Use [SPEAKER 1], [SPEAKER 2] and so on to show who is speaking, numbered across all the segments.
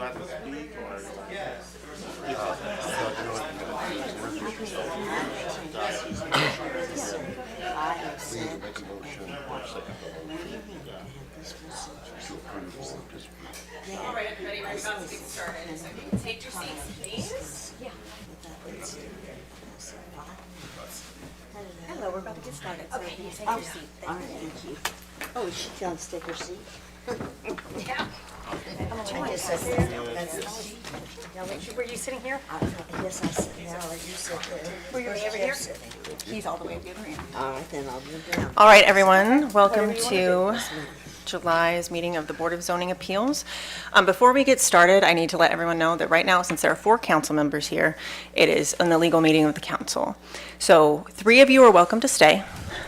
[SPEAKER 1] I have to speak or?
[SPEAKER 2] I have said
[SPEAKER 1] Make a motion.
[SPEAKER 3] All right, everybody, we're about to get started. So if you can take your seats, please.
[SPEAKER 4] Hello, we're about to get started. So
[SPEAKER 3] Okay,
[SPEAKER 4] you take
[SPEAKER 2] Oh,
[SPEAKER 4] your seat.
[SPEAKER 2] all right, thank you. Oh, is she going to take her seat?
[SPEAKER 3] Yeah.
[SPEAKER 2] I guess that's
[SPEAKER 4] Now, were you sitting here?
[SPEAKER 2] yes, I sit now, you sit there.
[SPEAKER 4] Were you
[SPEAKER 2] Where's
[SPEAKER 4] over
[SPEAKER 2] Jeff
[SPEAKER 4] here?
[SPEAKER 2] sitting?
[SPEAKER 4] He's all the way at the other end.
[SPEAKER 2] All right, then I'll move down.
[SPEAKER 5] All right, everyone, welcome
[SPEAKER 4] Whatever you wanna
[SPEAKER 5] to July's meeting of the Board of Zoning Appeals. Before we get started, I need to let everyone know that right now, since there are 4 council members here, it is an illegal meeting of the council. So 3 of you are welcome to stay.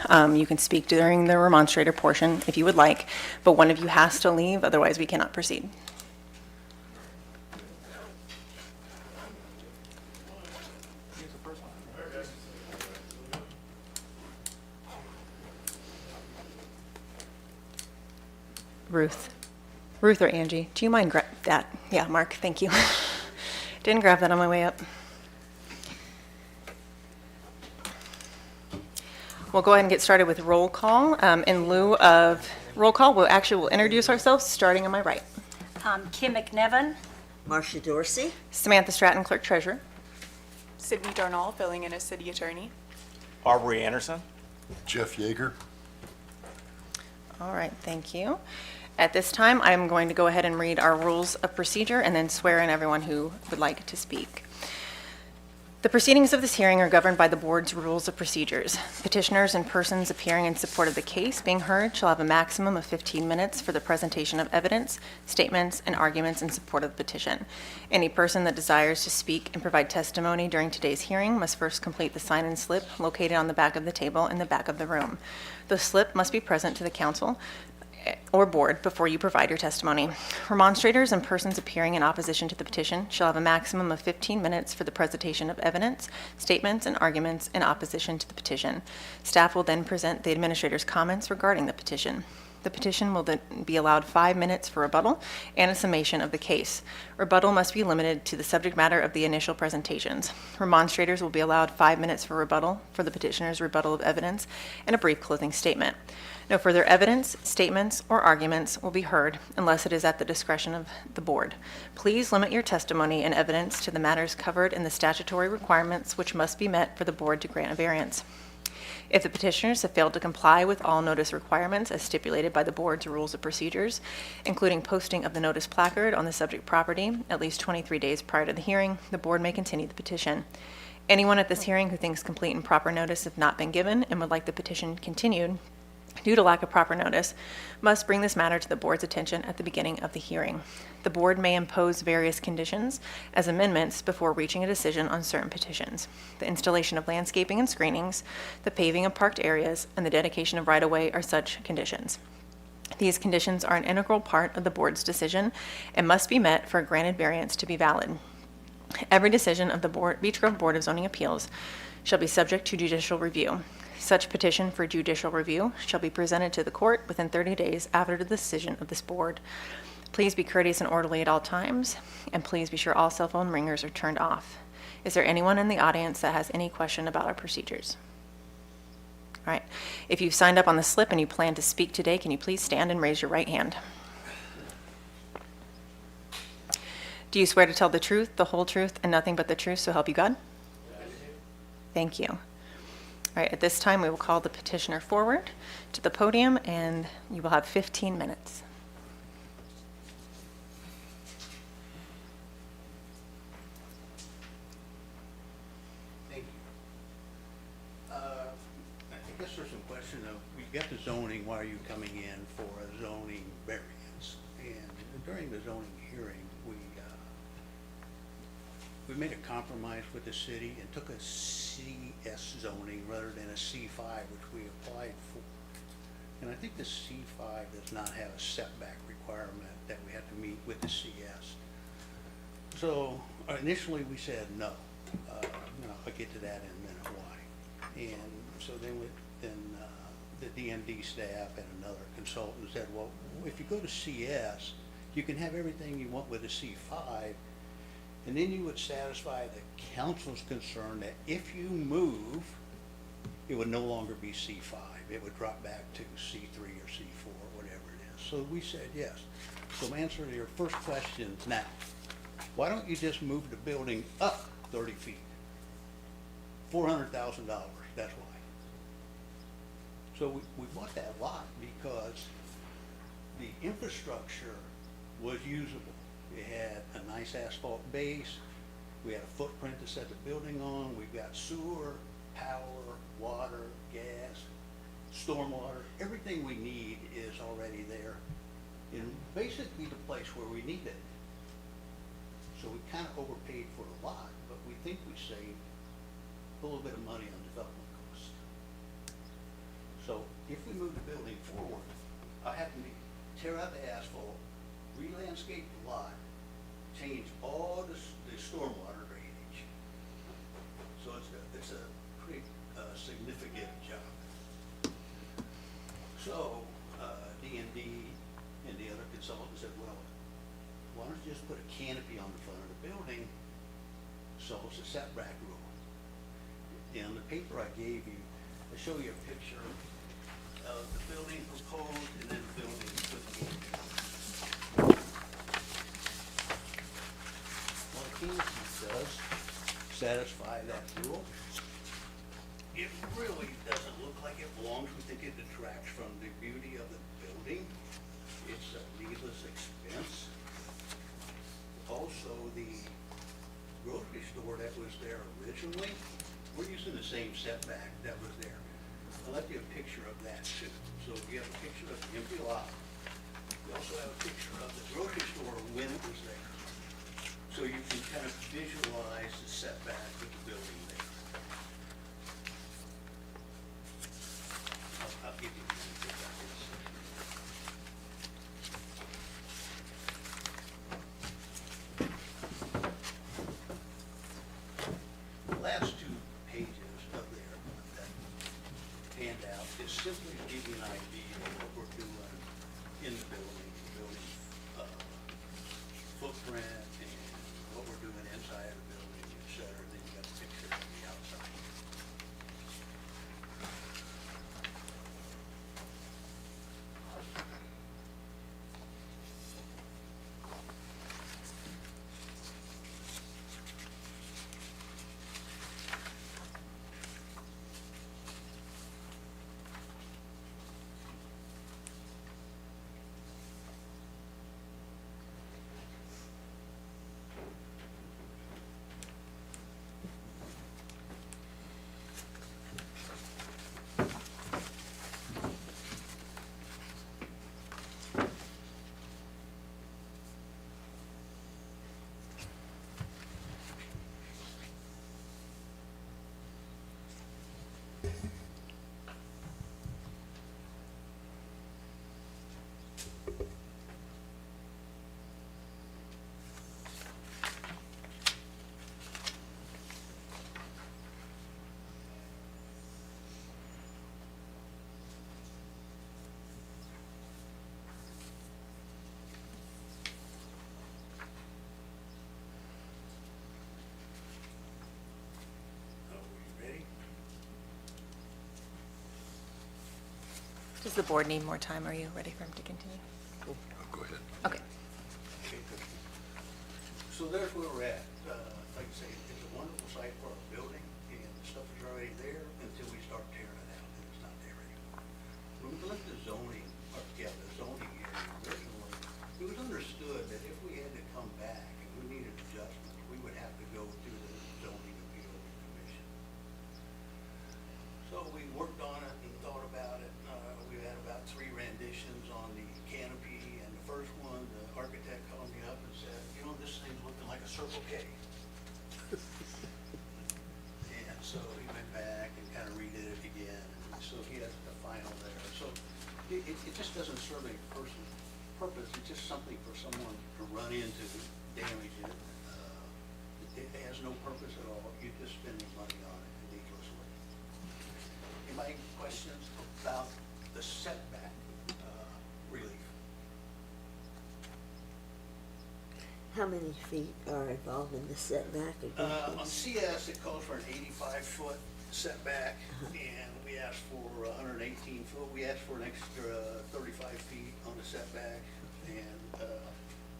[SPEAKER 5] You can speak during the remonstrator portion if you would like, but 1 of you has to leave, otherwise we cannot proceed. Ruth or Angie, do you mind grab that? Yeah, Mark, thank you. Didn't grab that on my way up. We'll go ahead and get started with roll call. In lieu of roll call, we'll introduce ourselves, starting on my right.
[SPEAKER 4] Kim McNevin.
[SPEAKER 2] Marcia Dorsey?
[SPEAKER 5] Samantha Stratton, Clerk Treasurer.
[SPEAKER 6] Sydney Darnall, filling in as city attorney.
[SPEAKER 1] Aubrey Anderson.
[SPEAKER 7] Jeff Yeager.
[SPEAKER 5] All right, thank you. At this time, I'm going to go ahead and read our rules of procedure and then swear in everyone who would like to speak. The proceedings of this hearing are governed by the board's rules of procedures. Petitioners and persons appearing in support of the case being heard shall have a maximum of 15 minutes for the presentation of evidence, statements, and arguments in support of the petition. Any person that desires to speak and provide testimony during today's hearing must first complete the sign-in slip located on the back of the table in the back of the room. The slip must be present to the council or board before you provide your testimony. Remonstrators and persons appearing in opposition to the petition shall have a maximum of 15 minutes for the presentation of evidence, statements, and arguments in opposition to the petition. Staff will then present the administrator's comments regarding the petition. The petition will then be allowed 5 minutes for rebuttal and a summation of the case. Rebuttal must be limited to the subject matter of the initial presentations. Remonstrators will be allowed 5 minutes for rebuttal for the petitioner's rebuttal of evidence and a brief closing statement. No further evidence, statements, or arguments will be heard unless it is at the discretion of the board. Please limit your testimony and evidence to the matters covered in the statutory requirements which must be met for the board to grant a variance. If the petitioners have failed to comply with all notice requirements as stipulated by the board's rules of procedures, including posting of the notice placard on the subject property at least 23 days prior to the hearing, the board may continue the petition. Anyone at this hearing who thinks complete and proper notice has not been given and would like the petition continued due to lack of proper notice, must bring this matter to the board's attention at the beginning of the hearing. The board may impose various conditions as amendments before reaching a decision on certain petitions. The installation of landscaping and screenings, the paving of parked areas, and the dedication of right-of-way are such conditions. These conditions are an integral part of the board's decision and must be met for a granted variance to be valid. Every decision of the Beech Grove Board of Zoning Appeals shall be subject to judicial review. Such petition for judicial review shall be presented to the court within 30 days after the decision of this board. Please be courteous and orderly at all times, and please be sure all cell phone ringers are turned off. Is there anyone in the audience that has any question about our procedures? All right. If you've signed up on the slip and you plan to speak today, can you please stand and raise your right hand? Do you swear to tell the truth, the whole truth, and nothing but the truth, so help you God? Thank you. All right, at this time, we will call the petitioner forward to the podium, and you will have 15 minutes.
[SPEAKER 8] Thank you. I guess there's some question of, we got the zoning, why are you coming in for a zoning variance? And during the zoning hearing, we made a compromise with the city and took a CS zoning rather than a C5, which we applied for. And I think the C5 does not have a setback requirement that we have to meet with the CS. So initially we said no. I'll get to that in a minute why. And so then the DMD staff and another consultant said, well, if you go to CS, You can have everything you want with a C5, and then you would satisfy the council's concern that if you move, it would no longer be C5. It would drop back to C3 or C4, whatever it is. So we said yes. So answer to your first question now. Why don't you just move the building up 30 feet? $400,000, that's why. So we bought that lot because the infrastructure was usable. It had a nice asphalt base. We had a footprint to set the building on. We've got sewer, power, water, gas, stormwater. Everything we need is already there in basically the place where we need it. So we kind of overpaid for the lot, but we think we saved a little bit of money on development costs. So if we move the building forward, I have to tear out the asphalt, re-landscape the lot, change all the stormwater drainage. So it's a pretty significant job. So D&D and the other consultants said, well, why don't you just put a canopy on the front of the building, solves the setback rule. In the paper I gave you, I show you a picture of the building proposed and then the building put in. Well, the canopy does satisfy that rule. It really doesn't look like it belongs. We think it detracts from the beauty of the building. It's a needless expense. Also, the grocery store that was there originally, we're using the same setback that was there. I left you a picture of that too. So you have a picture of the empty lot. You also have a picture of the grocery store when it was there. So you can kind of visualize the setback with the building there. I'll give you a minute to get back in a second. The last 2 pages of there, that handout, is simply to give you an idea of what we're doing in the building footprint, and what we're doing inside of the building, et cetera. Then you got a picture of the outside.
[SPEAKER 5] Does the board need more time? Are you ready for him to continue?
[SPEAKER 7] Go ahead.
[SPEAKER 5] Okay.
[SPEAKER 8] Okay, good. So there's where we're at. Like I say, it's a wonderful site for our building, and the stuff is already there until we start tearing it out, and it's not there anymore. When we looked at zoning, the zoning area originally, it was understood that if we had to come back and we needed adjustments, we would have to go through the zoning appeal commission. So we worked on it and thought about it. We had about 3 renditions on the canopy, and the first one, the architect called me up and said, you know, this thing's looking like a Circle K. And so he went back and kind of redid it again, and so he has the final there. So it just doesn't serve a purpose. It's just something for someone to run into, damage it. It has no purpose at all. You're just spending money on it needlessly. Any questions about the setback relief?
[SPEAKER 2] How many feet are involved in the setback again?
[SPEAKER 8] On CS, it calls for an 85-foot setback, and we asked for 118 foot. We asked for an extra 35 feet on the setback, and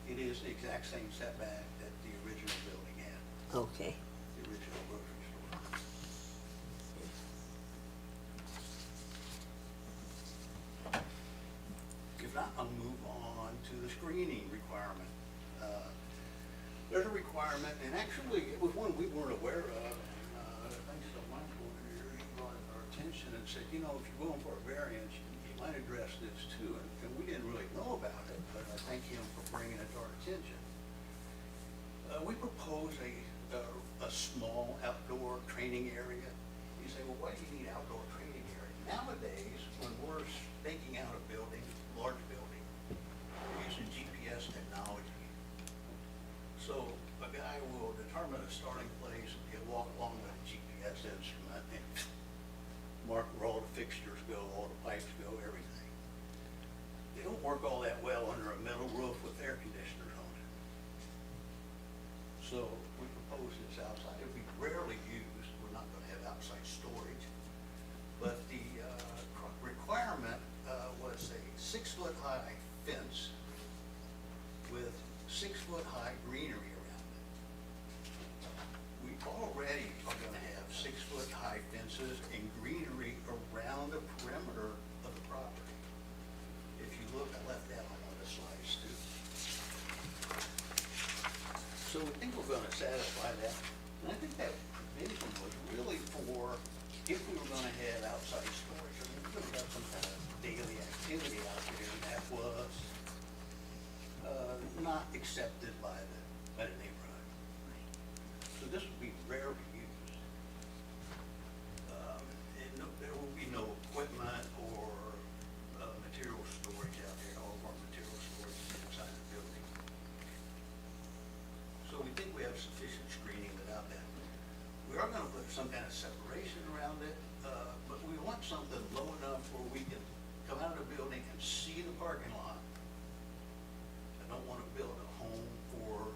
[SPEAKER 8] it is the exact same setback that the original building had,
[SPEAKER 2] Okay.
[SPEAKER 8] the original grocery store. If not, I'll move on to the screening requirement. There's a requirement, and actually, it was one we weren't aware of, and thanks to Michael here, he brought it to our attention and said, you know, if you're going for a variance, you might address this too, and we didn't really know about it, but I thank him for bringing it to our attention. We propose a small outdoor training area. You say, well, why do you need outdoor training area? Nowadays, when we're staking out a building, large building, we're using GPS technology. So a guy will determine a starting place, he'll walk along with a GPS instrument and mark where all the fixtures go, all the pipes go, everything. They don't work all that well under a metal roof with air conditioners on it. So we propose this outside. It'll be rarely used. We're not going to have outside storage. But the requirement was a 6-foot-high fence with 6-foot-high greenery around it. We already are going to have 6-foot-high fences and greenery around the perimeter of the property. If you look, I left that on one of the slides too. So we think we're going to satisfy that. And I think that provision was really for if we were going to have outside storage. I mean, we're going to have some kind of daily activity out there, and that was not accepted by the neighborhood. So this will be rarely used. And there will be no equipment or material storage out there. All of our material storage is inside the building. So we think we have sufficient screening without that. We are gonna put some kind of separation around it, but we want something low enough where we can come out of the building and see the parking lot. I don't wanna build a home for,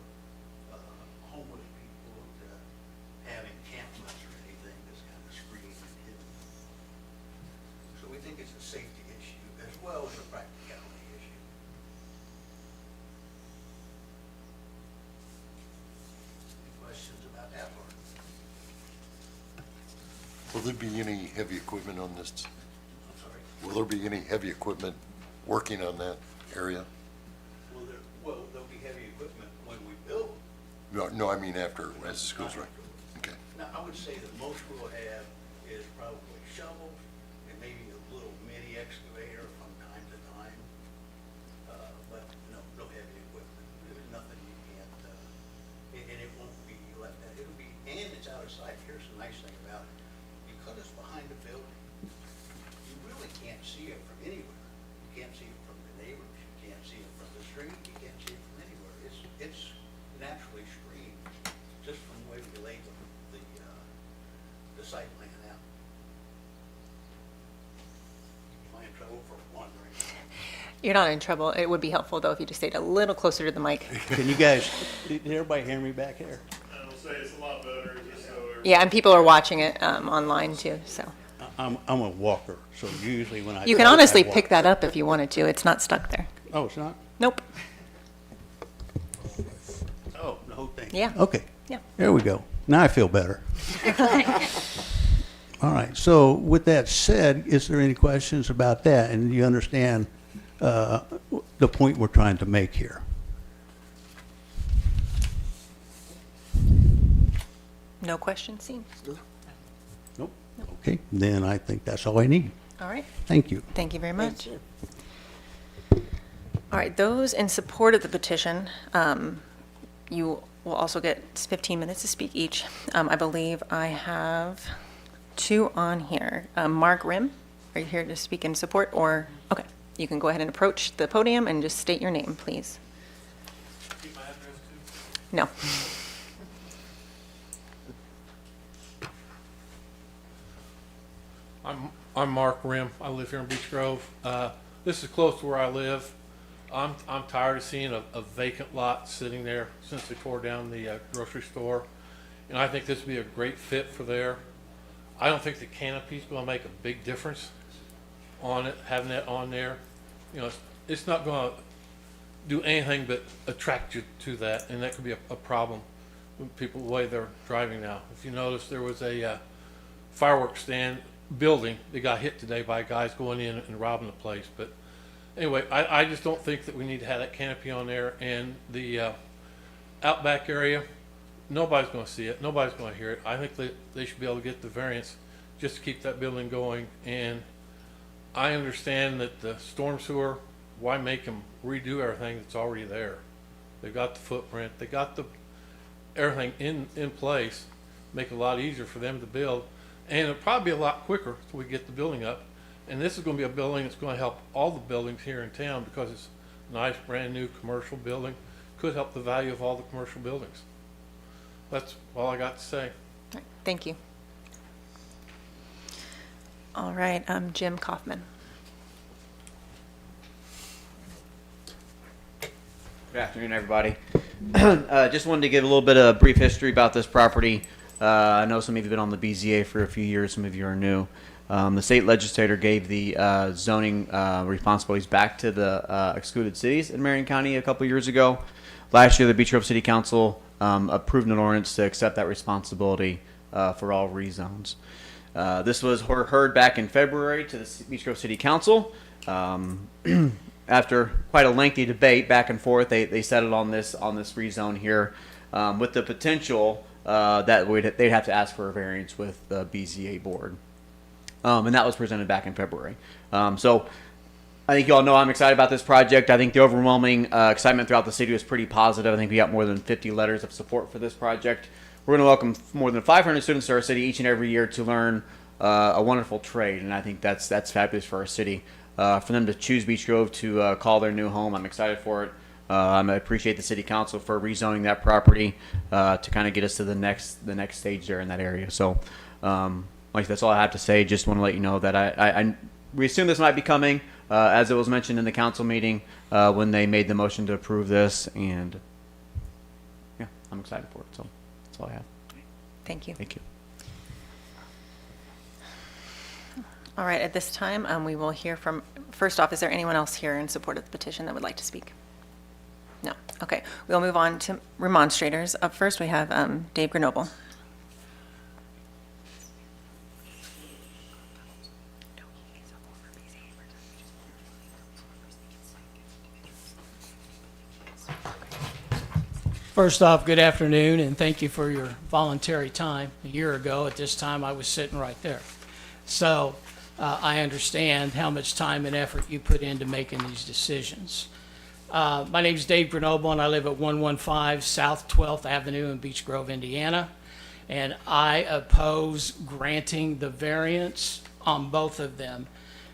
[SPEAKER 8] homeless people to have encampments or anything that's kind of screened and hidden. So we think it's a safety issue as well as a practicality issue. Any questions about that one?
[SPEAKER 7] Will there be any heavy equipment on this?
[SPEAKER 8] I'm sorry?
[SPEAKER 7] Will there be any heavy equipment working on that area?
[SPEAKER 8] Well, there'll be heavy equipment when we build.
[SPEAKER 7] No, I mean after, as this goes right. Okay.
[SPEAKER 8] Now, I would say that most we'll have is probably shovels and maybe a little mini excavator from time to time. But no heavy equipment. There's nothing you can't, and it won't be like that. It'll be, and it's out of sight. Here's the nice thing about it. Because it's behind the building, you really can't see it from anywhere. You can't see it from the neighbors. You can't see it from the street. You can't see it from anywhere. It's naturally screened just from the way we laid the site plan out. Am I in trouble for wandering?
[SPEAKER 5] You're not in trouble. It would be helpful, though, if you just stayed a little closer to the mic.
[SPEAKER 8] Can you guys, did everybody hear me back here?
[SPEAKER 9] I will say it's a lot better, just so
[SPEAKER 5] Yeah, and people are watching it online, too, so.
[SPEAKER 8] I'm a walker, so usually when I.
[SPEAKER 5] You can
[SPEAKER 8] talk, I
[SPEAKER 5] honestly
[SPEAKER 8] walk.
[SPEAKER 5] pick that up if you wanted to. It's not stuck there.
[SPEAKER 8] Oh, it's not?
[SPEAKER 5] Nope.
[SPEAKER 8] Oh, the whole thing?
[SPEAKER 5] Yeah.
[SPEAKER 8] Okay.
[SPEAKER 5] Yeah.
[SPEAKER 8] There we go. Now I feel better. All right, so with that said, is there any questions about that? And do you understand the point we're trying to make here?
[SPEAKER 5] No questions seen.
[SPEAKER 8] Nope. Okay, then I think that's all I need.
[SPEAKER 5] All right.
[SPEAKER 8] Thank you.
[SPEAKER 5] Thank you very much.
[SPEAKER 2] Thank you.
[SPEAKER 5] All right, those in support of the petition, you will also get 15 minutes to speak each. I believe I have two on here. Mark Rim, are you here to speak in support, or, okay, you can go ahead and approach the podium and just state your name, please.
[SPEAKER 9] keep my address too.
[SPEAKER 5] No.
[SPEAKER 9] I'm Mark Rim. I live here in Beech Grove. This is close to where I live.
[SPEAKER 10] I'm tired of seeing a vacant lot sitting there since they tore down the grocery store. And I think this would be a great fit for there. I don't think the canopy's gonna make a big difference on it, having that on there. You know, it's not gonna do anything but attract you to that, and that could be a problem with people, the way they're driving now. If you notice, there was a fireworks stand building that got hit today by guys going in and robbing the place. But anyway, I just don't think that we need to have that canopy on there. And the outback area, nobody's going to see it. Nobody's going to hear it. I think that they should be able to get the variance just to keep that building going. And I understand that the storm sewer, why make them redo everything that's already there? They've got the footprint. They got the everything in place. Make it a lot easier for them to build. And it'll probably be a lot quicker till we get the building up. And this is going to be a building that's going to help all the buildings here in town because it's a nice, brand new commercial building. Could help the value of all the commercial buildings. That's all I got to say.
[SPEAKER 5] All right, thank you. All right, Jim Kaufman.
[SPEAKER 11] Good afternoon, everybody. Just wanted to give a little bit of brief history about this property. I know some of you have been on the BZA for a few years, some of you are new. The state legislator gave the zoning responsibilities back to the excluded cities in Marion County a couple years ago. Last year, the Beech Grove City Council approved an ordinance to accept that responsibility for all rezones. This was heard back in February to the Beech Grove City Council. After quite a lengthy debate back and forth, they settled on this rezone here, with the potential that they'd have to ask for a variance with the BZA board, and that was presented back in February. So I think you all know I'm excited about this project. I think the overwhelming excitement throughout the city was pretty positive. I think we got more than 50 letters of support for this project. We're going to welcome more than 500 students to our city each and every year to learn a wonderful trade, and I think that's fabulous for our city. For them to choose Beech Grove to call their new home, I'm excited for it. I appreciate the city council for rezoning that property to kind of get us to the next stage there in that area. So, that's all I have to say. Just want to let you know that we assume this might be coming, as it was mentioned in the council meeting when they made the motion to approve this, and yeah, I'm excited for it. So that's all I have.
[SPEAKER 5] Thank you.
[SPEAKER 11] Thank you.
[SPEAKER 5] All right, at this time, we will hear from, first off, is there anyone else here in support of the petition that would like to speak? No. Okay, we'll move on to remonstrators. Up first, we have Dave Grenoble.
[SPEAKER 12] First off, good afternoon, and thank you for your voluntary time. A year ago, at this time, I was sitting right there. So I understand how much time and effort you put into making these decisions. My name is Dave Grenoble, and I live at 115 South 12th Avenue in Beech Grove, Indiana. And I oppose granting the variance on both of them.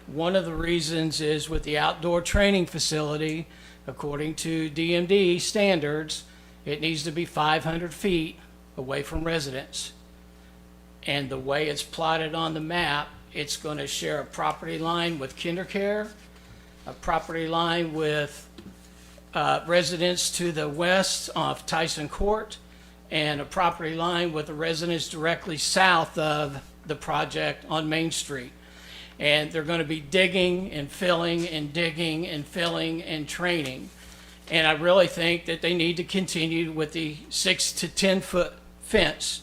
[SPEAKER 12] One of the reasons is with the outdoor training facility, according to DMD standards, it needs to be 500 feet away from residents. And the way it's plotted on the map, it's going to share a property line with KinderCare, a property line with residents to the west of Tyson Court, and a property line with the residents directly south of the project on Main Street. And they're going to be digging and filling and digging and filling and training. And I really think that they need to continue with the 6 to 10 foot fence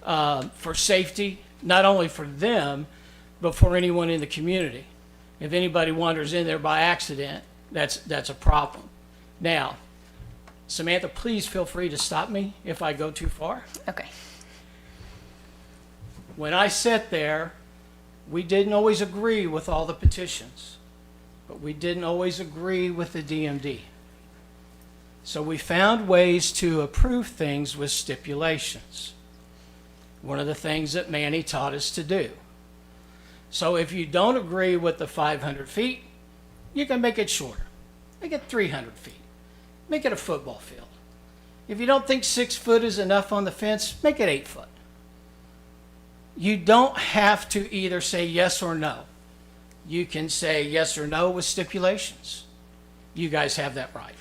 [SPEAKER 12] for safety, not only for them, but for anyone in the community. If anybody wanders in there by accident, that's a problem. Now, Samantha, please feel free to stop me if I go too far.
[SPEAKER 5] Okay.
[SPEAKER 12] When I sat there, we didn't always agree with all the petitions, but we didn't always agree with the DMD. So we found ways to approve things with stipulations. One of the things that Manny taught us to do. So if you don't agree with the 500 feet, you can make it shorter. Make it 300 feet. Make it a football field. If you don't think 6 foot is enough on the fence, make it 8 foot. You don't have to either say yes or no. You can say yes or no with stipulations. You guys have that right.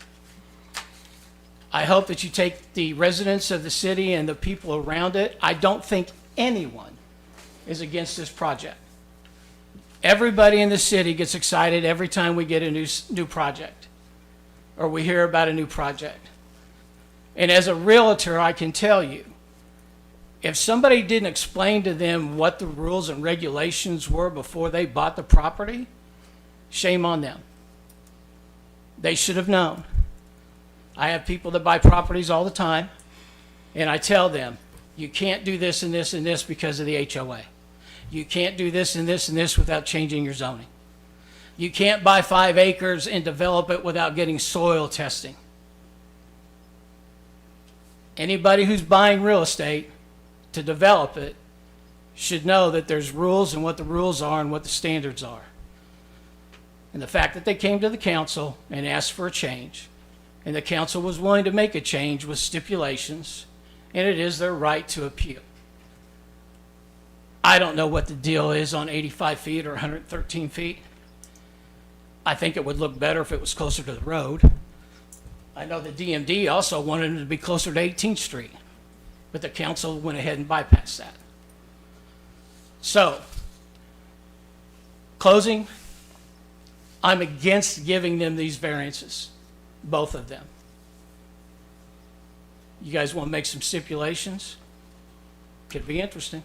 [SPEAKER 12] I hope that you take the residents of the city and the people around it. I don't think anyone is against this project. Everybody in the city gets excited every time we get a new project or we hear about a new project. And as a realtor, I can tell you, if somebody didn't explain to them what the rules and regulations were before they bought the property, shame on them. They should have known. I have people that buy properties all the time, and I tell them, you can't do this and this and this because of the HOA. You can't do this and this and this without changing your zoning. You can't buy 5 acres and develop it without getting soil testing. Anybody who's buying real estate to develop it should know that there's rules and what the rules are and what the standards are. And the fact that they came to the council and asked for a change, and the council was willing to make a change with stipulations, and it is their right to appeal. I don't know what the deal is on 85 feet or 113 feet. I think it would look better if it was closer to the road. I know the DMD also wanted it to be closer to 18th Street, but the council went ahead and bypassed that. So, closing, I'm against giving them these variances, both of them. You guys want to make some stipulations? Could be interesting.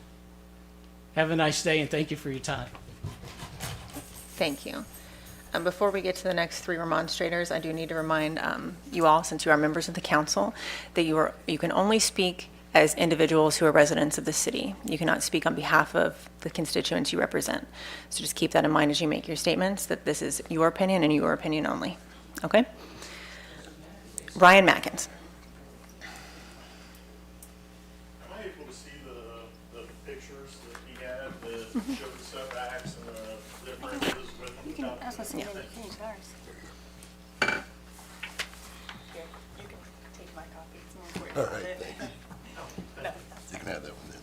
[SPEAKER 12] Have a nice day, and thank you for your time.
[SPEAKER 5] Thank you. Before we get to the next 3 remonstrators, I do need to remind you all, since you are members of the council, that you can only speak as individuals who are residents of the city. You cannot speak on behalf of the constituents you represent. So just keep that in mind as you make your statements, that this is your opinion and your opinion only. Okay? Ryan Mackins.
[SPEAKER 9] Am I able to see the pictures that he had that showed the setbacks and the differences with the top?
[SPEAKER 4] I was gonna say, yeah, you can use ours.
[SPEAKER 6] Here, you can take my copy. It's more important.
[SPEAKER 7] All right, thank you. You can have that one then.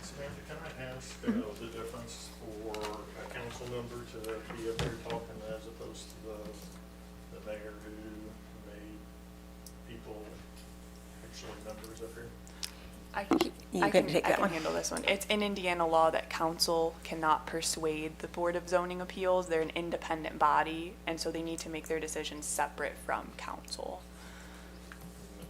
[SPEAKER 9] Samantha, can I ask the difference for a council member to be up here talking as opposed to the mayor who made people actually members up here?
[SPEAKER 5] You can take that
[SPEAKER 6] I
[SPEAKER 5] one.
[SPEAKER 6] can handle this one. It's in Indiana law that council cannot persuade the Board of Zoning Appeals. They're an independent body, and so they need to make their decisions separate from council.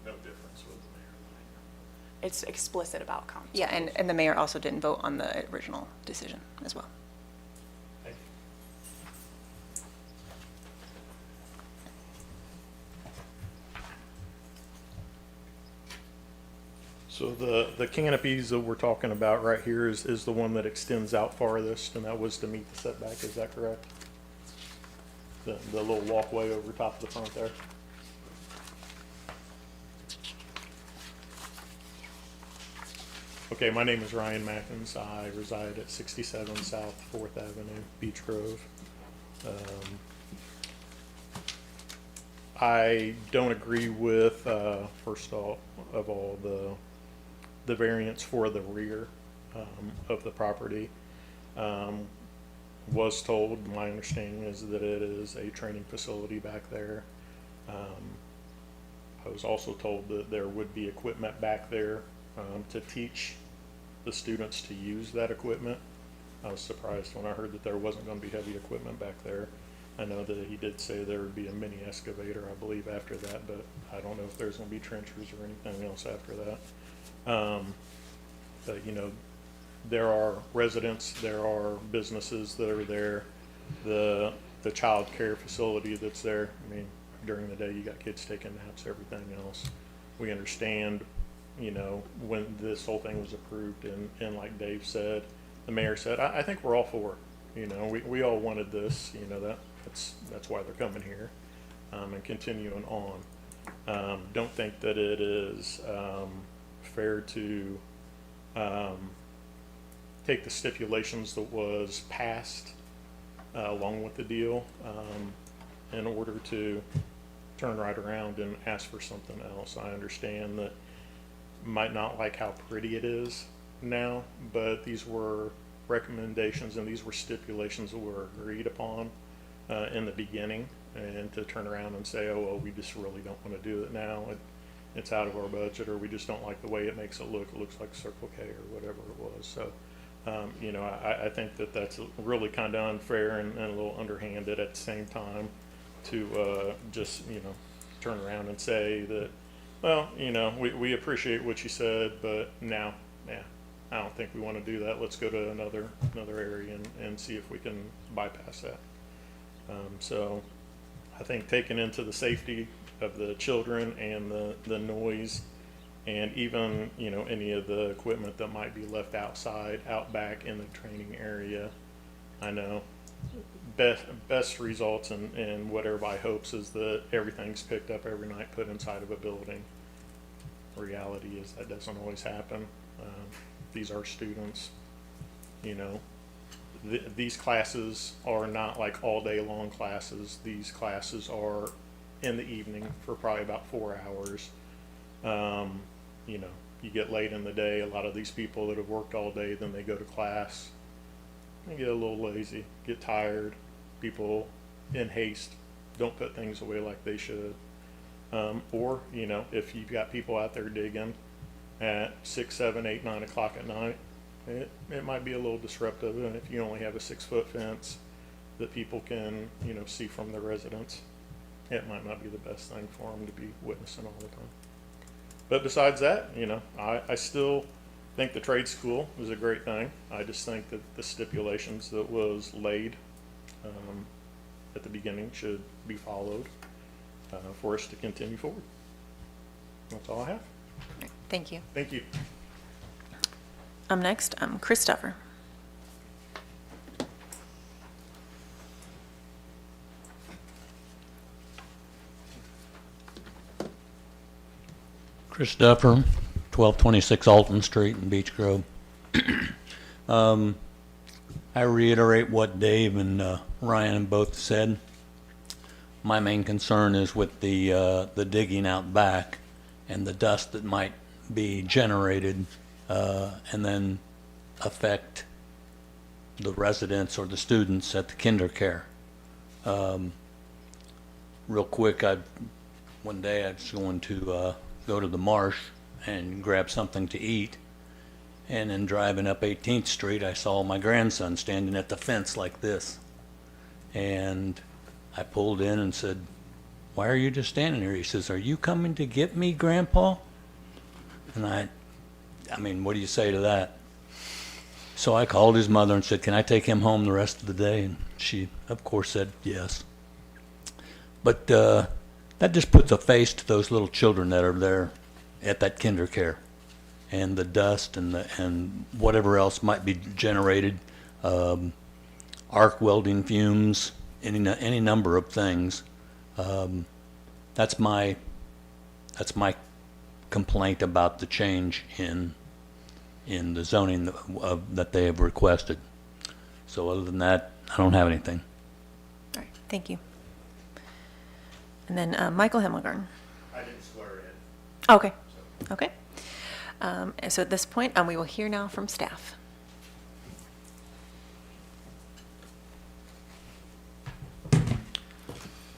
[SPEAKER 9] No difference with the mayor.
[SPEAKER 6] It's explicit about council.
[SPEAKER 5] Yeah, and the mayor also didn't vote on the original decision as well.
[SPEAKER 9] Thank you. So the canopies that we're talking about right here is the one that extends out farthest, and that was to meet the setback, is that correct? The little walkway over top of the front there? Okay, my name is Ryan Mackins. I reside at 67 South 4th Avenue, Beech Grove. I don't agree with, first of all, the variance for the rear of the property. Was told, my understanding is that it is a training facility back there. I was also told that there would be equipment back there to teach the students to use that equipment. I was surprised when I heard that there wasn't going to be heavy equipment back there. I know that he did say there would be a mini excavator, I believe, after that, but I don't know if there's going to be trenchers or anything else after that. But, you know, there are residents, there are businesses that are there, the child care facility that's there. I mean, during the day, you got kids taking naps, everything else. We understand, you know, when this whole thing was approved, and like Dave said, the mayor said, I think we're all for it. You know, we all wanted this, you know, that's why they're coming here, and continuing on. Don't think that it is fair to take the stipulations that was passed along with the deal in order to turn right around and ask for something else. I understand that might not like how pretty it is now, but these were recommendations and these were stipulations that were agreed upon in the beginning, and to turn around and say, oh, well, we just really don't want to do it now. It's out of our budget, or we just don't like the way it makes it look. It looks like Circle K or whatever it was. So, you know, I think that that's really kind of unfair and a little underhanded at the same time to just, you know, turn around and say that, well, you know, we appreciate what you said, but now, yeah, I don't think we want to do that. Let's go to another area and see if we can bypass that. So I think taking into the safety of the children and the noise, and even, you know, any of the equipment that might be left outside, out back in the training area, I know best results and what everybody hopes is that everything's picked up every night, put inside of a building. Reality is that doesn't always happen. These are students, you know. These classes are not like all day long classes. These classes are in the evening for probably about 4 hours. You know, you get late in the day, a lot of these people that have worked all day, then they go to class, they get a little lazy, get tired. People in haste don't put things away like they should. Or, you know, if you've got people out there digging at 6, 7, 8, 9 o'clock at night, it might be a little disruptive. And if you only have a 6-foot fence that people can, you know, see from the residents, it might not be the best thing for them to be witnessing all the time. But besides that, you know, I still think the trade school is a great thing. I just think that the stipulations that was laid at the beginning should be followed for us to continue forward. That's all I have.
[SPEAKER 5] Thank you.
[SPEAKER 9] Thank you.
[SPEAKER 5] Next, Christopher.
[SPEAKER 13] Chris Duffer, 1226 Alton Street in Beech Grove. I reiterate what Dave and Ryan both said. My main concern is with the digging out back and the dust that might be generated and then affect the residents or the students at the kinder care. Real quick, one day I was going to go to the marsh and grab something to eat, and then driving up 18th Street, I saw my grandson standing at the fence like this, and I pulled in and said, "Why are you just standing here?" He says, "Are you coming to get me, Grandpa?" And I mean, what do you say to that? So I called his mother and said, "Can I take him home the rest of the day?" And she, of course, said yes. But that just puts a face to those little children that are there at that kinder care, and the dust and whatever else might be generated, arc welding fumes, any number of things. That's my complaint about the change in the zoning that they have requested. So other than that, I don't have anything.
[SPEAKER 5] All right, thank you. And then Michael Himmelgarn.
[SPEAKER 1] I didn't swear in.
[SPEAKER 5] Okay, okay. So at this point, we will hear now from staff.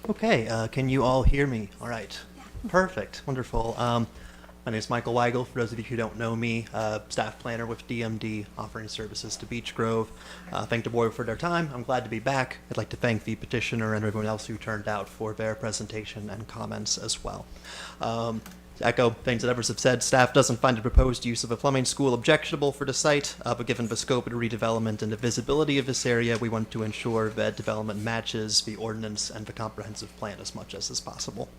[SPEAKER 14] Okay, can you all hear me? All right, perfect, wonderful. My name is Michael Weigel. For those of you who don't know me, staff planner with DMD, offering services to Beech Grove. Thank the board for their time. I'm glad to be back. I'd like to thank the petitioner and everyone else who turned out for their presentation and comments as well. To echo things that others have said, staff doesn't find the proposed use of a plumbing school objectionable for the site, but given the scope of the redevelopment and the visibility of this area, we want to ensure that development matches the ordinance and the comprehensive plan as much as is possible.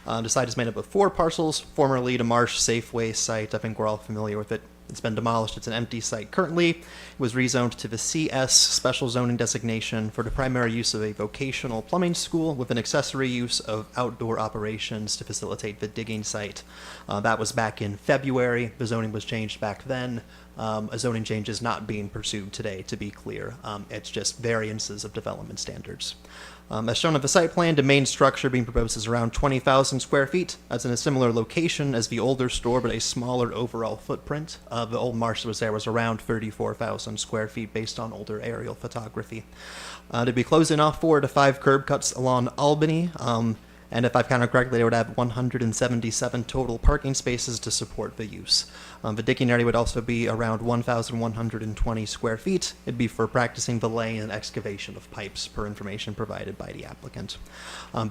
[SPEAKER 14] The site is made up of 4 parcels, formerly the Marsh Safeway site. I think we're all familiar with it. It's been demolished. It's an empty site currently. It was rezoned to the CS special zoning designation for the primary use of a vocational plumbing school with an accessory use of outdoor operations to facilitate the digging site. That was back in February. The zoning was changed back then. A zoning change is not being pursued today, to be clear. It's just variances of development standards. As shown on the site plan, the main structure being proposed is around 20,000 square feet. That's in a similar location as the older store, but a smaller overall footprint. The old Marsh that was there was around 34,000 square feet based on older aerial photography. To be closing off 4 to 5 curb cuts along Albany, and if I've counted correctly, they would have 177 total parking spaces to support the use. The digging area would also be around 1,120 square feet. It'd be for practicing the laying and excavation of pipes per information provided by the applicant.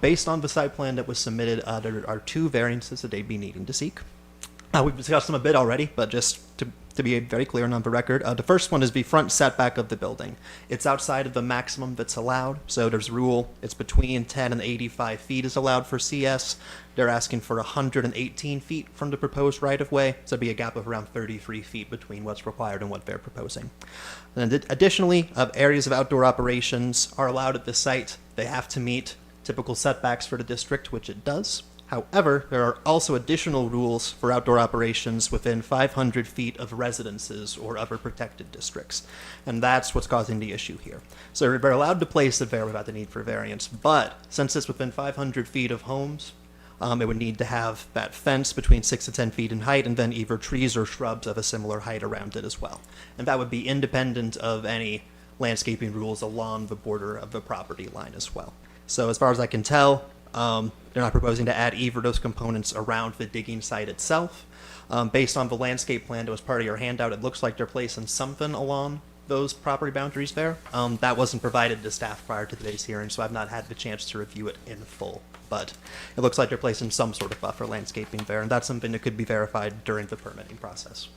[SPEAKER 14] Based on the site plan that was submitted, there are 2 variances that they'd be needing to seek. We've discussed them a bit already, but just to be very clear and on the record, the first one is the front setback of the building. It's outside of the maximum that's allowed, so there's a rule. It's between 10 and 85 feet is allowed for CS. They're asking for 118 feet from the proposed right-of-way, so there'd be a gap of around 33 feet between what's required and what they're proposing. And additionally, areas of outdoor operations are allowed at this site. They have to meet typical setbacks for the district, which it does. However, there are also additional rules for outdoor operations within 500 feet of residences or other protected districts, and that's what's causing the issue here. So they're allowed to place it there without the need for variance, but since it's within 500 feet of homes, it would need to have that fence between 6 to 10 feet in height, and then either trees or shrubs of a similar height around it as well. And that would be independent of any landscaping rules along the border of the property line as well. So as far as I can tell, they're not proposing to add either of those components around the digging site itself. Based on the landscape plan that was part of your handout, it looks like they're placing something along those property boundaries there. That wasn't provided to staff prior to today's hearing, so I've not had the chance to review it in full. But it looks like they're placing some sort of buffer landscaping there, and that's something that could be verified during the permitting process.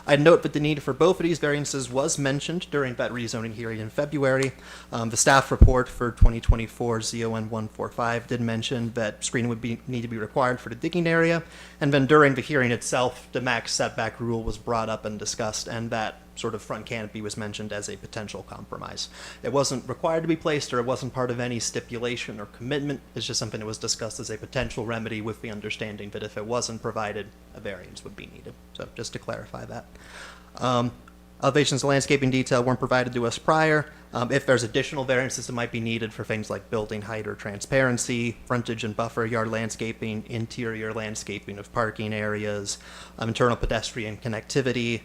[SPEAKER 14] I'd note that the need for both of these variances was mentioned during that rezoning hearing in February. The staff report for 2024 ZON 145 did mention that screening would need to be required for the digging area, and then during the hearing itself, the max setback rule was brought up and discussed, and that sort of front canopy was mentioned as a potential compromise. It wasn't required to be placed, or it wasn't part of any stipulation or commitment. It's just something that was discussed as a potential remedy with the understanding that if it wasn't provided, a variance would be needed. So just to clarify that. Elevations and landscaping detail weren't provided to us prior. If there's additional variances that might be needed for things like building height or transparency, frontage and buffer yard landscaping, interior landscaping of parking areas, internal pedestrian connectivity,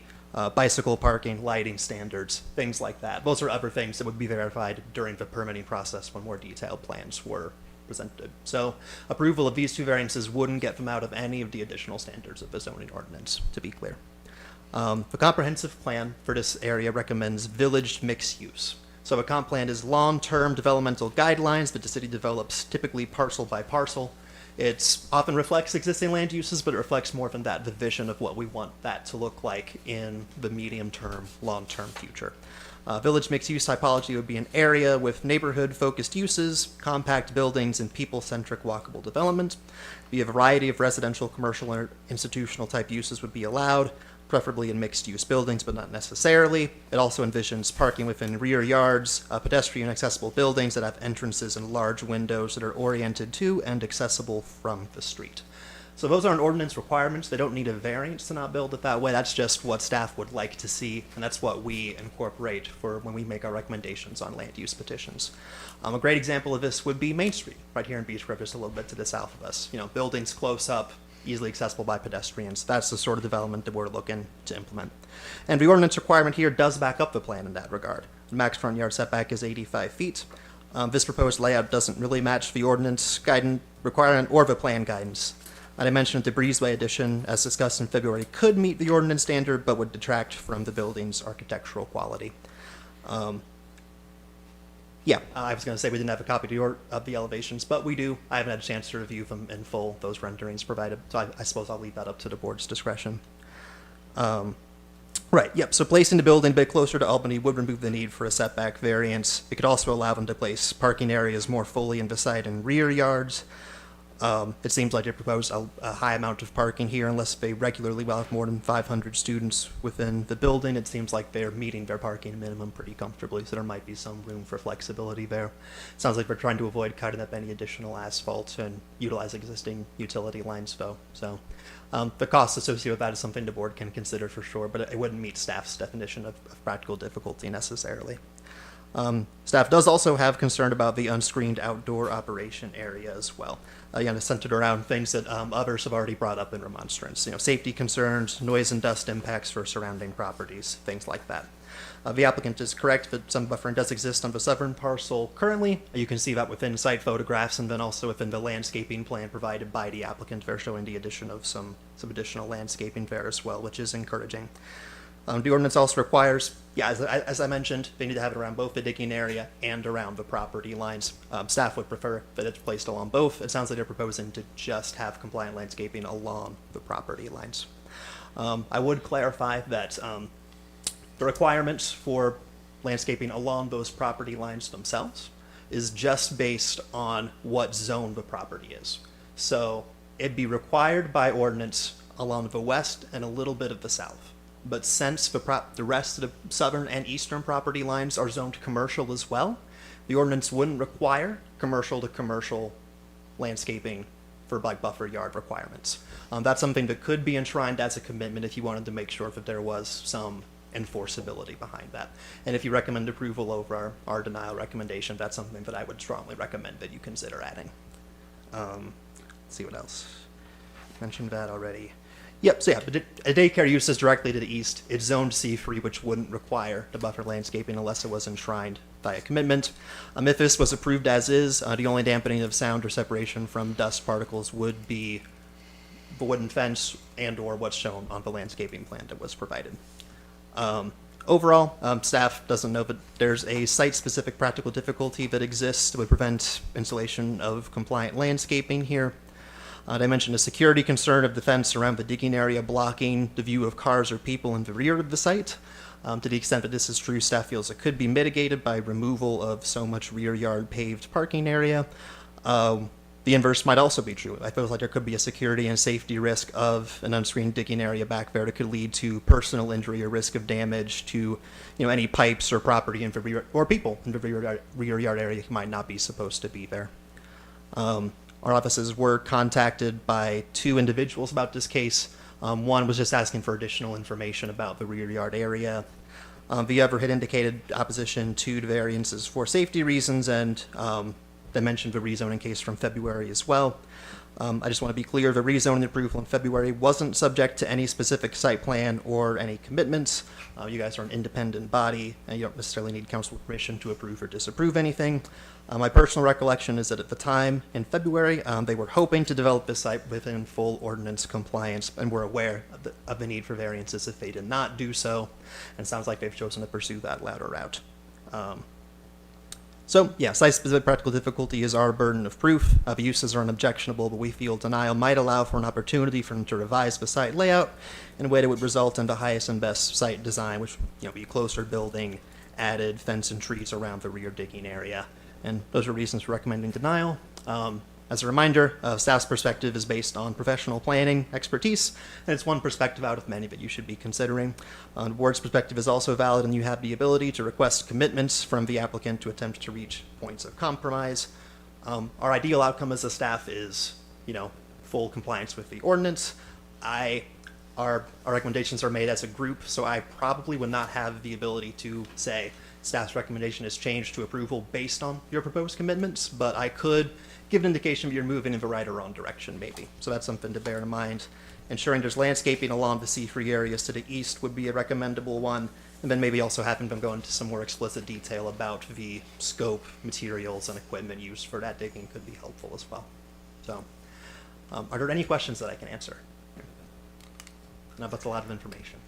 [SPEAKER 14] bicycle parking, lighting standards, things like that. Those are other things that would be verified during the permitting process when more detailed plans were presented. So approval of these 2 variances wouldn't get them out of any of the additional standards of the zoning ordinance, to be clear. The comprehensive plan for this area recommends village mixed use. So a comp plan is long-term developmental guidelines that the city develops typically parcel by parcel. It often reflects existing land uses, but it reflects more than that, the vision of what we want that to look like in the medium-term, long-term future. Village mixed-use typology would be an area with neighborhood-focused uses, compact buildings, and people-centric walkable development. A variety of residential, commercial, or institutional type uses would be allowed, preferably in mixed-use buildings, but not necessarily. It also envisions parking within rear yards, pedestrian accessible buildings that have entrances and large windows that are oriented to and accessible from the street. So those aren't ordinance requirements. They don't need a variance to not build it that way. That's just what staff would like to see, and that's what we incorporate for when we make our recommendations on land use petitions. A great example of this would be Main Street, right here in Beech Grove, just a little bit to the south of us. You know, buildings close up, easily accessible by pedestrians. That's the sort of development that we're looking to implement. And the ordinance requirement here does back up the plan in that regard. The max front yard setback is 85 feet. This proposed layout doesn't really match the ordinance guidance requirement or the plan guidance. And I mentioned the breezeway addition, as discussed in February, could meet the ordinance standard, but would detract from the building's architectural quality. I was going to say we didn't have a copy of the elevations, but we do. I haven't had a chance to review them in full, those renderings provided, so I suppose I'll leave that up to the board's discretion. So placing the building a bit closer to Albany would remove the need for a setback variance. It could also allow them to place parking areas more fully in the side and rear yards. It seems like they propose a high amount of parking here unless they regularly will have more than 500 students within the building. It seems like they're meeting their parking minimum pretty comfortably, so there might be some room for flexibility there. It sounds like we're trying to avoid cutting up any additional asphalt and utilize existing utility lines, though. So the cost associated with that is something the board can consider for sure, but it wouldn't meet staff's definition of practical difficulty necessarily. Staff does also have concern about the unscreened outdoor operation area as well. It's centered around things that others have already brought up in remonstrance. Safety concerns, noise and dust impacts for surrounding properties, things like that. The applicant is correct that some buffering does exist on the southern parcel currently. You can see that within site photographs and then also within the landscaping plan provided by the applicant. They're showing the addition of some additional landscaping there as well, which is encouraging. The ordinance also requires, as I mentioned, they need to have it around both the digging area and around the property lines. Staff would prefer that it's placed along both. It sounds like they're proposing to just have compliant landscaping along the property lines. I would clarify that the requirements for landscaping along those property lines themselves is just based on what zone the property is. So it'd be required by ordinance along the west and a little bit of the south. But since the rest of the southern and eastern property lines are zoned commercial as well, the ordinance wouldn't require commercial to commercial landscaping for like buffer yard requirements. That's something that could be enshrined as a commitment if you wanted to make sure that there was some enforceability behind that. And if you recommend approval over our denial recommendation, that's something that I would strongly recommend that you consider adding. Let's see what else. Mentioned that already. Yep, so a daycare use is directly to the east. It's zoned C3, which wouldn't require the buffer landscaping unless it was enshrined by a commitment. If this was approved as is, the only dampening of sound or separation from dust particles would be the wooden fence and or what's shown on the landscaping plan that was provided. Overall, staff doesn't know that there's a site-specific practical difficulty that exists that would prevent installation of compliant landscaping here. They mentioned a security concern of the fence around the digging area blocking the view of cars or people in the rear of the site. To the extent that this is true, staff feels it could be mitigated by removal of so much rear yard paved parking area. The inverse might also be true. I feel like there could be a security and safety risk of an unscreened digging area back there that could lead to personal injury or risk of damage to, any pipes or property in the rear, or people in the rear yard area who might not be supposed to be there. Our offices were contacted by 2 individuals about this case. One was just asking for additional information about the rear yard area. The other had indicated opposition to the variances for safety reasons, and they mentioned the rezoning case from February as well. I just want to be clear, the rezoning approval in February wasn't subject to any specific site plan or any commitments. You guys are an independent body, and you don't necessarily need council permission to approve or disapprove anything. My personal recollection is that at the time, in February, they were hoping to develop this site within full ordinance compliance and were aware of the need for variances if they did not do so. And it sounds like they've chosen to pursue that latter route. So, site-specific practical difficulty is our burden of proof. The uses are unobjectionable, but we feel denial might allow for an opportunity for them to revise the site layout in a way that would result in the highest and best site design, which would be a closer building, added fence and trees around the rear digging area. And those are reasons for recommending denial. As a reminder, staff's perspective is based on professional planning expertise, and it's one perspective out of many that you should be considering. The board's perspective is also valid, and you have the ability to request commitments from the applicant to attempt to reach points of compromise. Our ideal outcome as a staff is, full compliance with the ordinance. Our recommendations are made as a group, so I probably would not have the ability to say staff's recommendation is changed to approval based on your proposed commitments, but I could give an indication that you're moving in the right or wrong direction, maybe. So that's something to bear in mind. Ensuring there's landscaping along the C3 areas to the east would be a recommendable one, and then maybe also having them go into some more explicit detail about the scope, materials, and equipment used for that digging could be helpful as well. So, are there any questions that I can answer? No, that's a lot of information.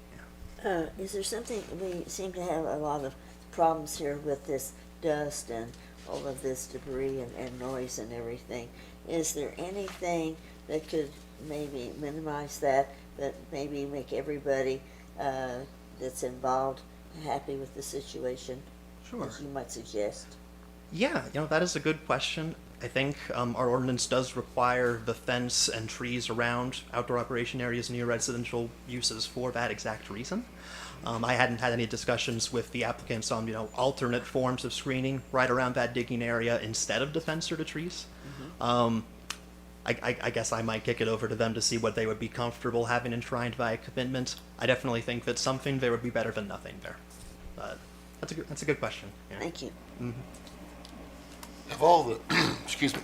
[SPEAKER 2] Is there something, we seem to have a lot of problems here with this dust and all of this debris and noise and everything. Is there anything that could maybe minimize that, but maybe make everybody that's involved happy with the situation?
[SPEAKER 14] Sure.
[SPEAKER 2] As you might suggest.
[SPEAKER 14] Yeah, that is a good question. I think our ordinance does require the fence and trees around outdoor operation areas near residential uses for that exact reason. I hadn't had any discussions with the applicants on, alternate forms of screening right around that digging area instead of the fence or the trees. Mm-hmm. I guess I might kick it over to them to see what they would be comfortable having enshrined by a commitment. I definitely think that something there would be better than nothing there. But That's a good question. Yeah.
[SPEAKER 2] Thank you.
[SPEAKER 7] Have all the, excuse me,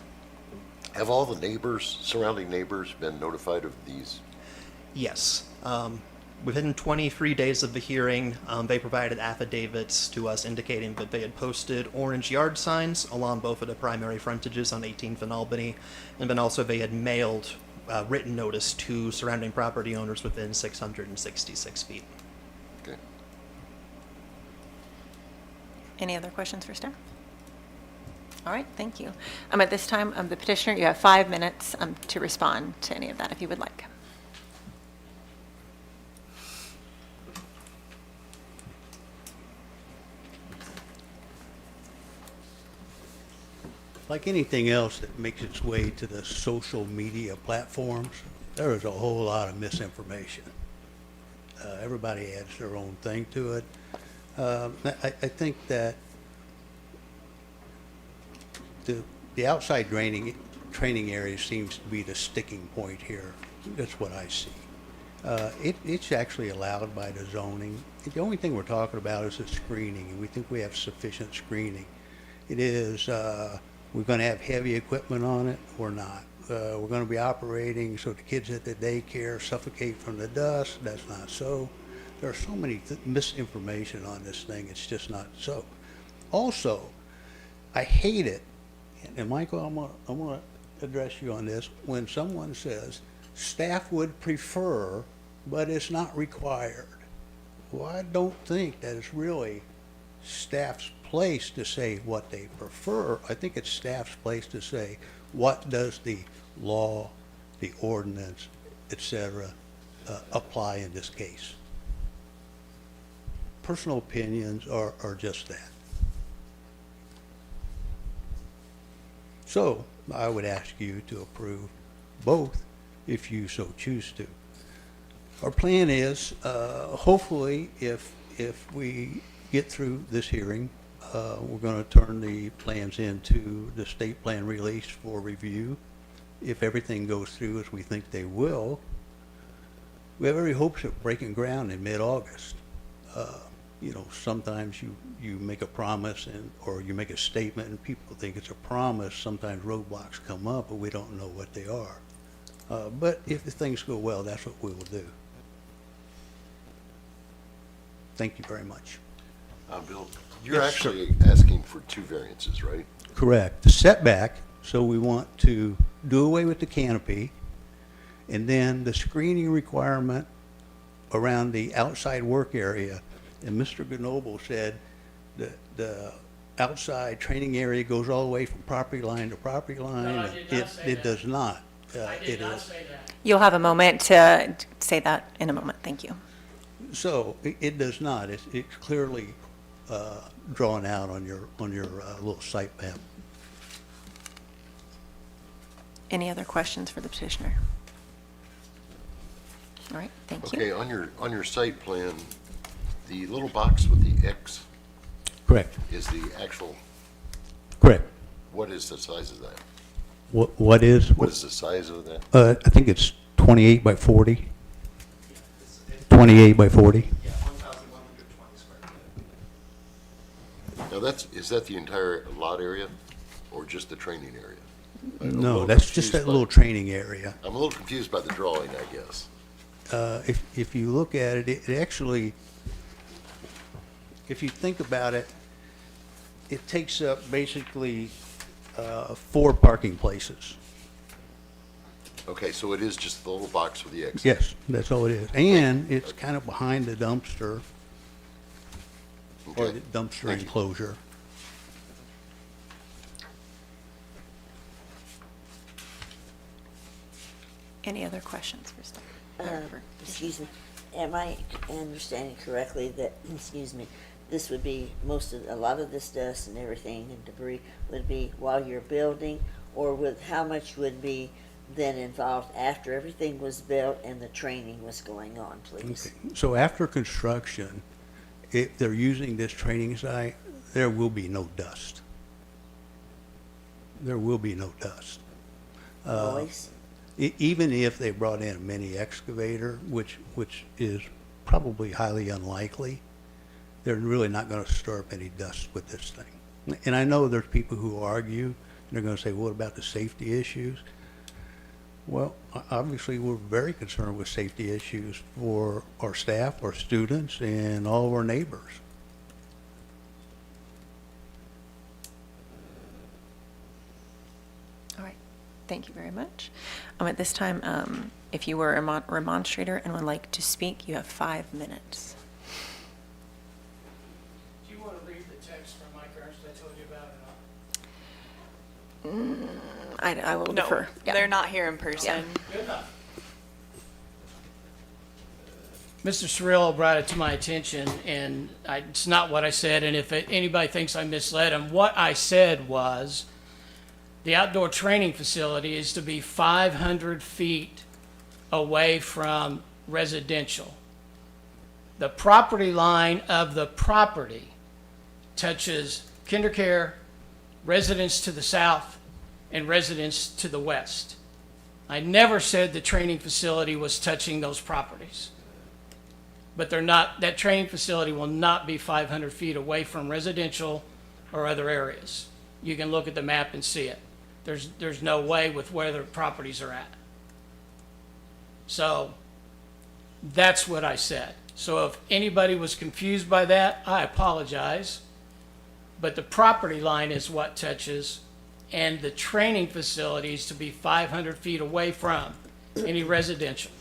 [SPEAKER 7] have all the neighbors, surrounding neighbors been notified of these?
[SPEAKER 14] Yes. Within 23 days of the hearing, they provided affidavits to us indicating that they had posted orange yard signs along both of the primary frontages on 18th and Albany, and then also they had mailed written notice to surrounding property owners within 666 feet.
[SPEAKER 7] Okay.
[SPEAKER 5] Any other questions for staff? All right, thank you. At this time, the petitioner, you have 5 minutes to respond to any of that if you would like.
[SPEAKER 8] Like anything else that makes its way to the social media platforms, there is a whole lot of misinformation. Everybody adds their own thing to it. I think that the outside training area seems to be the sticking point here. That's what I see. It's actually allowed by the zoning. The only thing we're talking about is the screening, and we think we have sufficient screening. It is, we're going to have heavy equipment on it or not. We're going to be operating so the kids at the daycare suffocate from the dust. That's not so. There are so many misinformation on this thing. It's just not so. Also, I hate it, and Michael, I'm going to address you on this. When someone says staff would prefer, but it's not required. Well, I don't think that it's really staff's place to say what they prefer. I think it's staff's place to say what does the law, the ordinance, etc., apply in this case. Personal opinions are just that. So I would ask you to approve both if you so choose to. Our plan is, hopefully, if we get through this hearing, we're going to turn the plans into the state plan release for review. If everything goes through as we think they will, we have every hopes of breaking ground in mid-August. You know, sometimes you make a promise or you make a statement and people think it's a promise. Sometimes roadblocks come up, but we don't know what they are. But if things go well, that's what we will do. Thank you very much.
[SPEAKER 7] Bill, you're
[SPEAKER 8] Yes, sir.
[SPEAKER 7] actually asking for 2 variances, right?
[SPEAKER 8] Correct. The setback, so we want to do away with the canopy, and then the screening requirement around the outside work area. And Mr. Grenoble said that the outside training area goes all the way from property line to property line.
[SPEAKER 12] No, I
[SPEAKER 8] and
[SPEAKER 12] did not say
[SPEAKER 8] It
[SPEAKER 12] that.
[SPEAKER 8] does not.
[SPEAKER 12] I
[SPEAKER 8] It
[SPEAKER 12] did not
[SPEAKER 8] is.
[SPEAKER 12] say that.
[SPEAKER 5] You'll have a moment to say that in a moment. Thank you.
[SPEAKER 8] So it does not. It's clearly drawn out on your little site map.
[SPEAKER 5] Any other questions for the petitioner? All right, thank you.
[SPEAKER 7] Okay, on your site plan, the little box with the X
[SPEAKER 8] Correct.
[SPEAKER 7] is the actual,
[SPEAKER 8] Correct.
[SPEAKER 7] what is the size of that?
[SPEAKER 8] What is?
[SPEAKER 7] What is the size of that?
[SPEAKER 8] I think it's 28 by 40. 28 by 40.
[SPEAKER 14] Yeah, 1,120 square feet.
[SPEAKER 7] Now is that the entire lot area or just the training area? I'm a
[SPEAKER 8] No,
[SPEAKER 7] little
[SPEAKER 8] that's just
[SPEAKER 7] confused
[SPEAKER 8] that
[SPEAKER 7] by-
[SPEAKER 8] little training area.
[SPEAKER 7] I'm a little confused by the drawing, I guess.
[SPEAKER 8] If you look at it, it actually, if you think about it, it takes up basically 4 parking places.
[SPEAKER 7] Okay, so it is just the little box with the X?
[SPEAKER 8] Yes, that's all it is. And it's kind of behind the dumpster, or
[SPEAKER 7] Okay.
[SPEAKER 8] the dumpster
[SPEAKER 7] Thank you.
[SPEAKER 8] enclosure.
[SPEAKER 5] Any other questions for staff?
[SPEAKER 2] Excuse me, am I understanding correctly that, excuse me, this would be a lot of this dust and everything and debris would be while you're building, or how much would be then involved after everything was built and the training was going on, please?
[SPEAKER 8] Okay. So after construction, if they're using this training site, there will be no dust. There will be no dust.
[SPEAKER 2] Noise?
[SPEAKER 8] Even if they brought in a mini excavator, which is probably highly unlikely, they're really not gonna stir up any dust with this thing. And I know there's people who argue, and they're gonna say, what about the safety issues? Well, obviously, we're very concerned with safety issues for our staff, our students, and all of our neighbors.
[SPEAKER 5] All right, thank you very much. At this time, if you were a remonstrator and would like to speak, you have 5 minutes.
[SPEAKER 12] Do you want to read the text from Mike Ernst I told you about or not?
[SPEAKER 5] I will
[SPEAKER 6] No,
[SPEAKER 5] defer. Yeah.
[SPEAKER 6] they're not here in person.
[SPEAKER 12] Good enough. Mr. Cirillo brought it to my attention, and it's not what I said, and if anybody thinks I misled him, what I said was the outdoor training facility is to be 500 feet away from residential. The property line of the property touches KinderCare, residents to the south, and residents to the west. I never said the training facility was touching those properties. But they're not, that training facility will not be 500 feet away from residential or other areas. You can look at the map and see it. There's no way with where the properties are at. So that's what I said. So if anybody was confused by that, I apologize. But the property line is what touches, and the training facility is to be 500 feet away from any residential.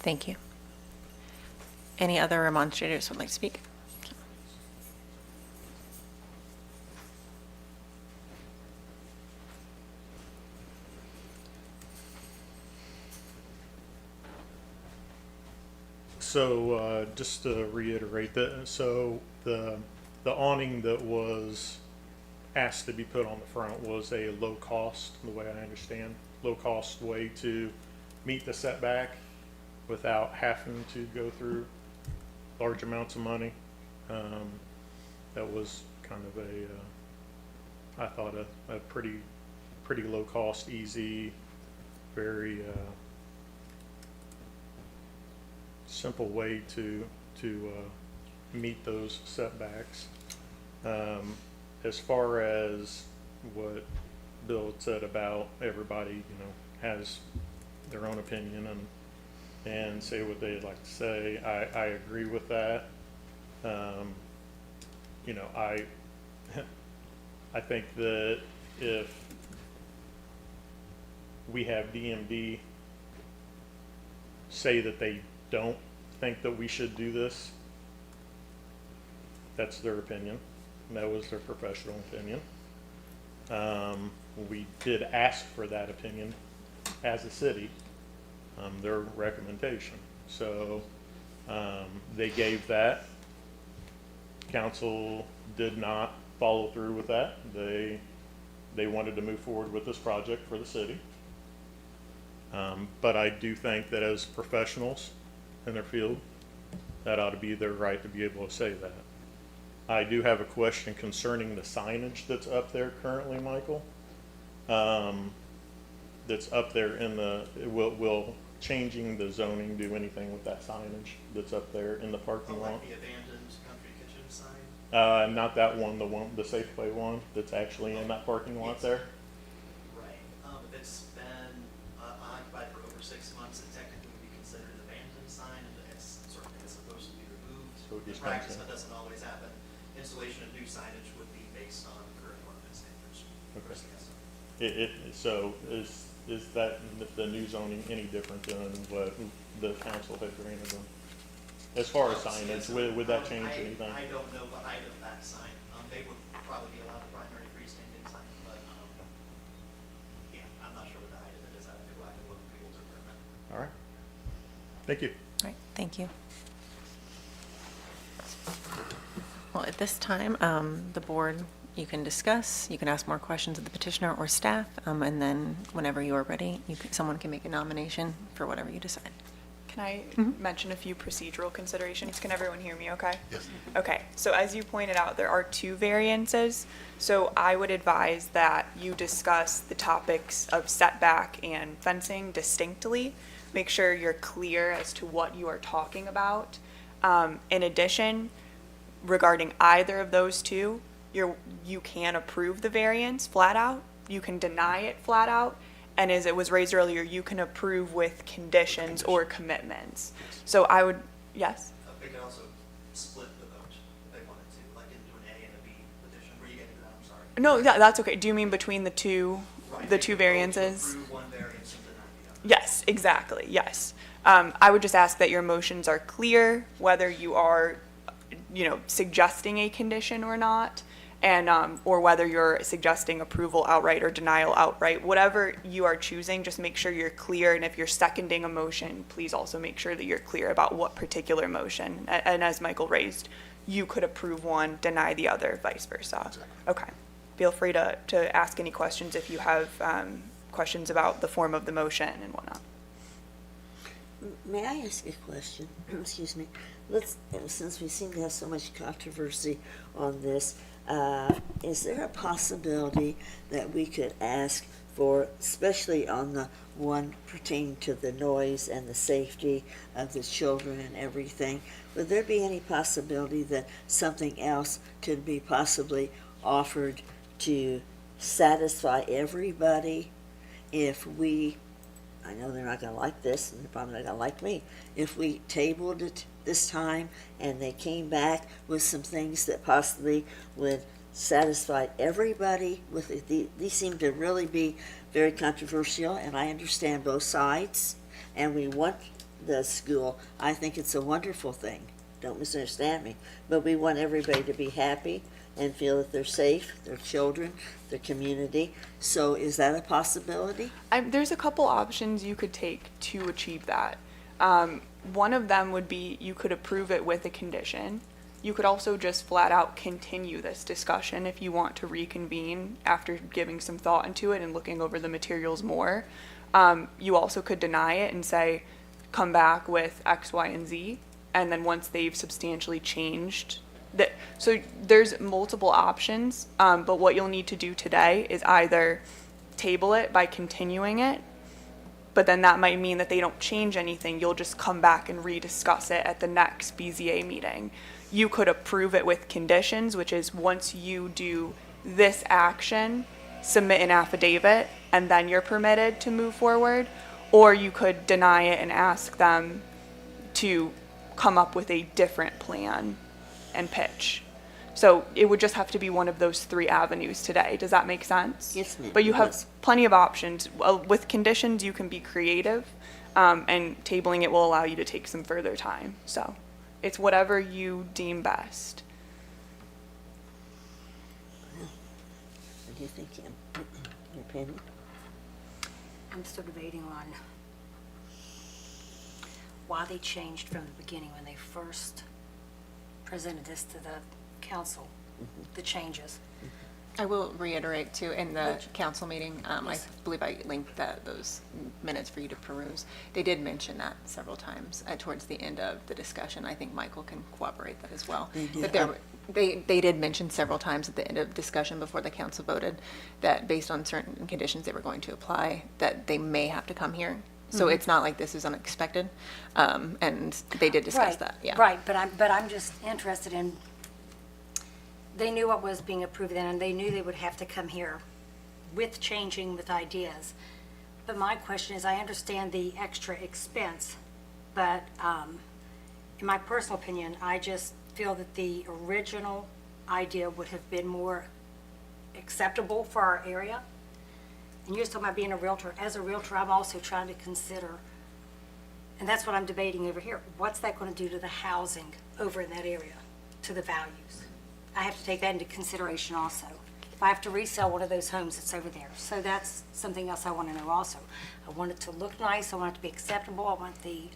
[SPEAKER 5] Thank you. Any other remonstrators would like to speak?
[SPEAKER 9] So, just to reiterate that, so the awning that was asked to be put on the front was a low cost, the way I understand, low cost way to meet the setback without having to go through large amounts of money. That was kind of I thought a pretty low cost, easy, very simple way to meet those setbacks. As far as what Bill said about everybody, has their own opinion and say what they'd like to say, I agree with that. I think that if we have DMD say that they don't think that we should do this, that's their opinion. That was their professional opinion. We did ask for that opinion as a city, their recommendation. So they gave that. Council did not follow through with that. They wanted to move forward with this project for the city. But I do think that as professionals in their field, that ought to be their right to be able to say that. I do have a question concerning the signage that's up there currently, Michael. That's up there in will changing the zoning do anything with that signage that's up there in the parking lot?
[SPEAKER 14] Like the abandoned country kitchen sign?
[SPEAKER 9] Not that one, the Safeway one that's actually in that parking lot there.
[SPEAKER 14] Right. If it's been occupied for over 6 months, it technically would be considered an abandoned sign, and it's certainly supposed to be removed.
[SPEAKER 9] So it
[SPEAKER 14] In
[SPEAKER 9] just
[SPEAKER 14] practice,
[SPEAKER 9] comes in.
[SPEAKER 14] that doesn't always happen. Installation of new signage would be based on current ordinance standards.
[SPEAKER 9] Okay. So is that the new zoning any different than what the council had granted them? As far as signage, would that change anything?
[SPEAKER 14] I don't know the height of that sign. They would probably be allowed a primary freestanding sign, but, yeah, I'm not sure what the height of it is. I have to go out and look at people's permit.
[SPEAKER 9] All right. Thank you.
[SPEAKER 5] All right, thank you. Well, at this time, the board, you can discuss, you can ask more questions of the petitioner or staff, and then whenever you are ready, someone can make a nomination for whatever you decide.
[SPEAKER 6] Can I mention a few procedural considerations? Can everyone hear me okay?
[SPEAKER 7] Yes.
[SPEAKER 6] Okay, so as you pointed out, there are 2 variances. So I would advise that you discuss the topics of setback and fencing distinctly. make sure you're clear as to what you are talking about. In addition, regarding either of those two, you can approve the variance flat out, you can deny it flat out, and as it was raised earlier, you can approve with conditions or commitments. So I would, yes?
[SPEAKER 14] They can also split the vote if they wanted to, like do an A and a B petition. Were you getting to that? I'm sorry.
[SPEAKER 6] No, yeah, that's okay. Do you mean between the two variances?
[SPEAKER 14] Approve one variance and deny the other.
[SPEAKER 6] Yes, exactly, yes. I would just ask that your motions are clear, whether you are, suggesting a condition or not, and, or whether you're suggesting approval outright or denial outright. Whatever you are choosing, just make sure you're clear, and if you're seconding a motion, please also make sure that you're clear about what particular motion. And as Michael raised, you could approve one, deny the other, vice versa. Okay. Feel free to ask any questions if you have questions about the form of the motion and whatnot.
[SPEAKER 2] May I ask a question? Excuse me. Since we seem to have so much controversy on this, is there a possibility that we could ask for, especially on the one pertaining to the noise and the safety of the children and everything, would there be any possibility that something else could be possibly offered to satisfy everybody if we, I know they're not going to like this, and they're probably not going to like me, if we tabled it this time and they came back with some things that possibly would satisfy everybody with it. These seem to really be very controversial, and I understand both sides, and we want the school. I think it's a wonderful thing. Don't misunderstand me. But we want everybody to be happy and feel that they're safe, their children, their community. So is that a possibility?
[SPEAKER 6] There's a couple options you could take to achieve that. One of them would be you could approve it with a condition. You could also just flat out continue this discussion if you want to reconvene after giving some thought into it and looking over the materials more. You also could deny it and say, come back with X, Y, and Z, and then once they've substantially changed that. So there's multiple options, but what you'll need to do today is either table it by continuing it, but then that might mean that they don't change anything. You'll just come back and rediscuss it at the next BZA meeting. You could approve it with conditions, which is once you do this action, submit an affidavit, and then you're permitted to move forward. Or you could deny it and ask them to come up with a different plan and pitch. So it would just have to be one of those three avenues today. Does that make sense?
[SPEAKER 2] Yes, ma'am.
[SPEAKER 6] But you have
[SPEAKER 2] Yes.
[SPEAKER 6] plenty of options. With conditions, you can be creative, and tabling it will allow you to take some further time. So it's whatever you deem best.
[SPEAKER 2] What do you think, Kim? Your opinion?
[SPEAKER 4] I'm still debating on why they changed from the beginning when they first presented this to the council, the changes.
[SPEAKER 5] I will reiterate too, in the
[SPEAKER 4] Which-
[SPEAKER 5] council meeting, I believe I linked those minutes for you to peruse. They did mention that several times towards the end of the discussion. I think Michael can corroborate that as well.
[SPEAKER 2] They did.
[SPEAKER 5] But they did mention several times at the end of discussion before the council voted that based on certain conditions they were going to apply, that they may have to come here. So it's not like this is unexpected, and they did discuss
[SPEAKER 4] Right,
[SPEAKER 5] that, yeah.
[SPEAKER 4] Right, but I'm just interested in, they knew what was being approved then, and they knew they would have to come here with changing, with ideas. But my question is, I understand the extra expense, but in my personal opinion, I just feel that the original idea would have been more acceptable for our area. And you're just talking about being a realtor. As a realtor, I'm also trying to consider, and that's what I'm debating over here, what's that going to do to the housing over in that area, to the values? I have to take that into consideration also. If I have to resell one of those homes that's over there. So that's something else I want to know also. I want it to look nice, I want it to be acceptable, I want the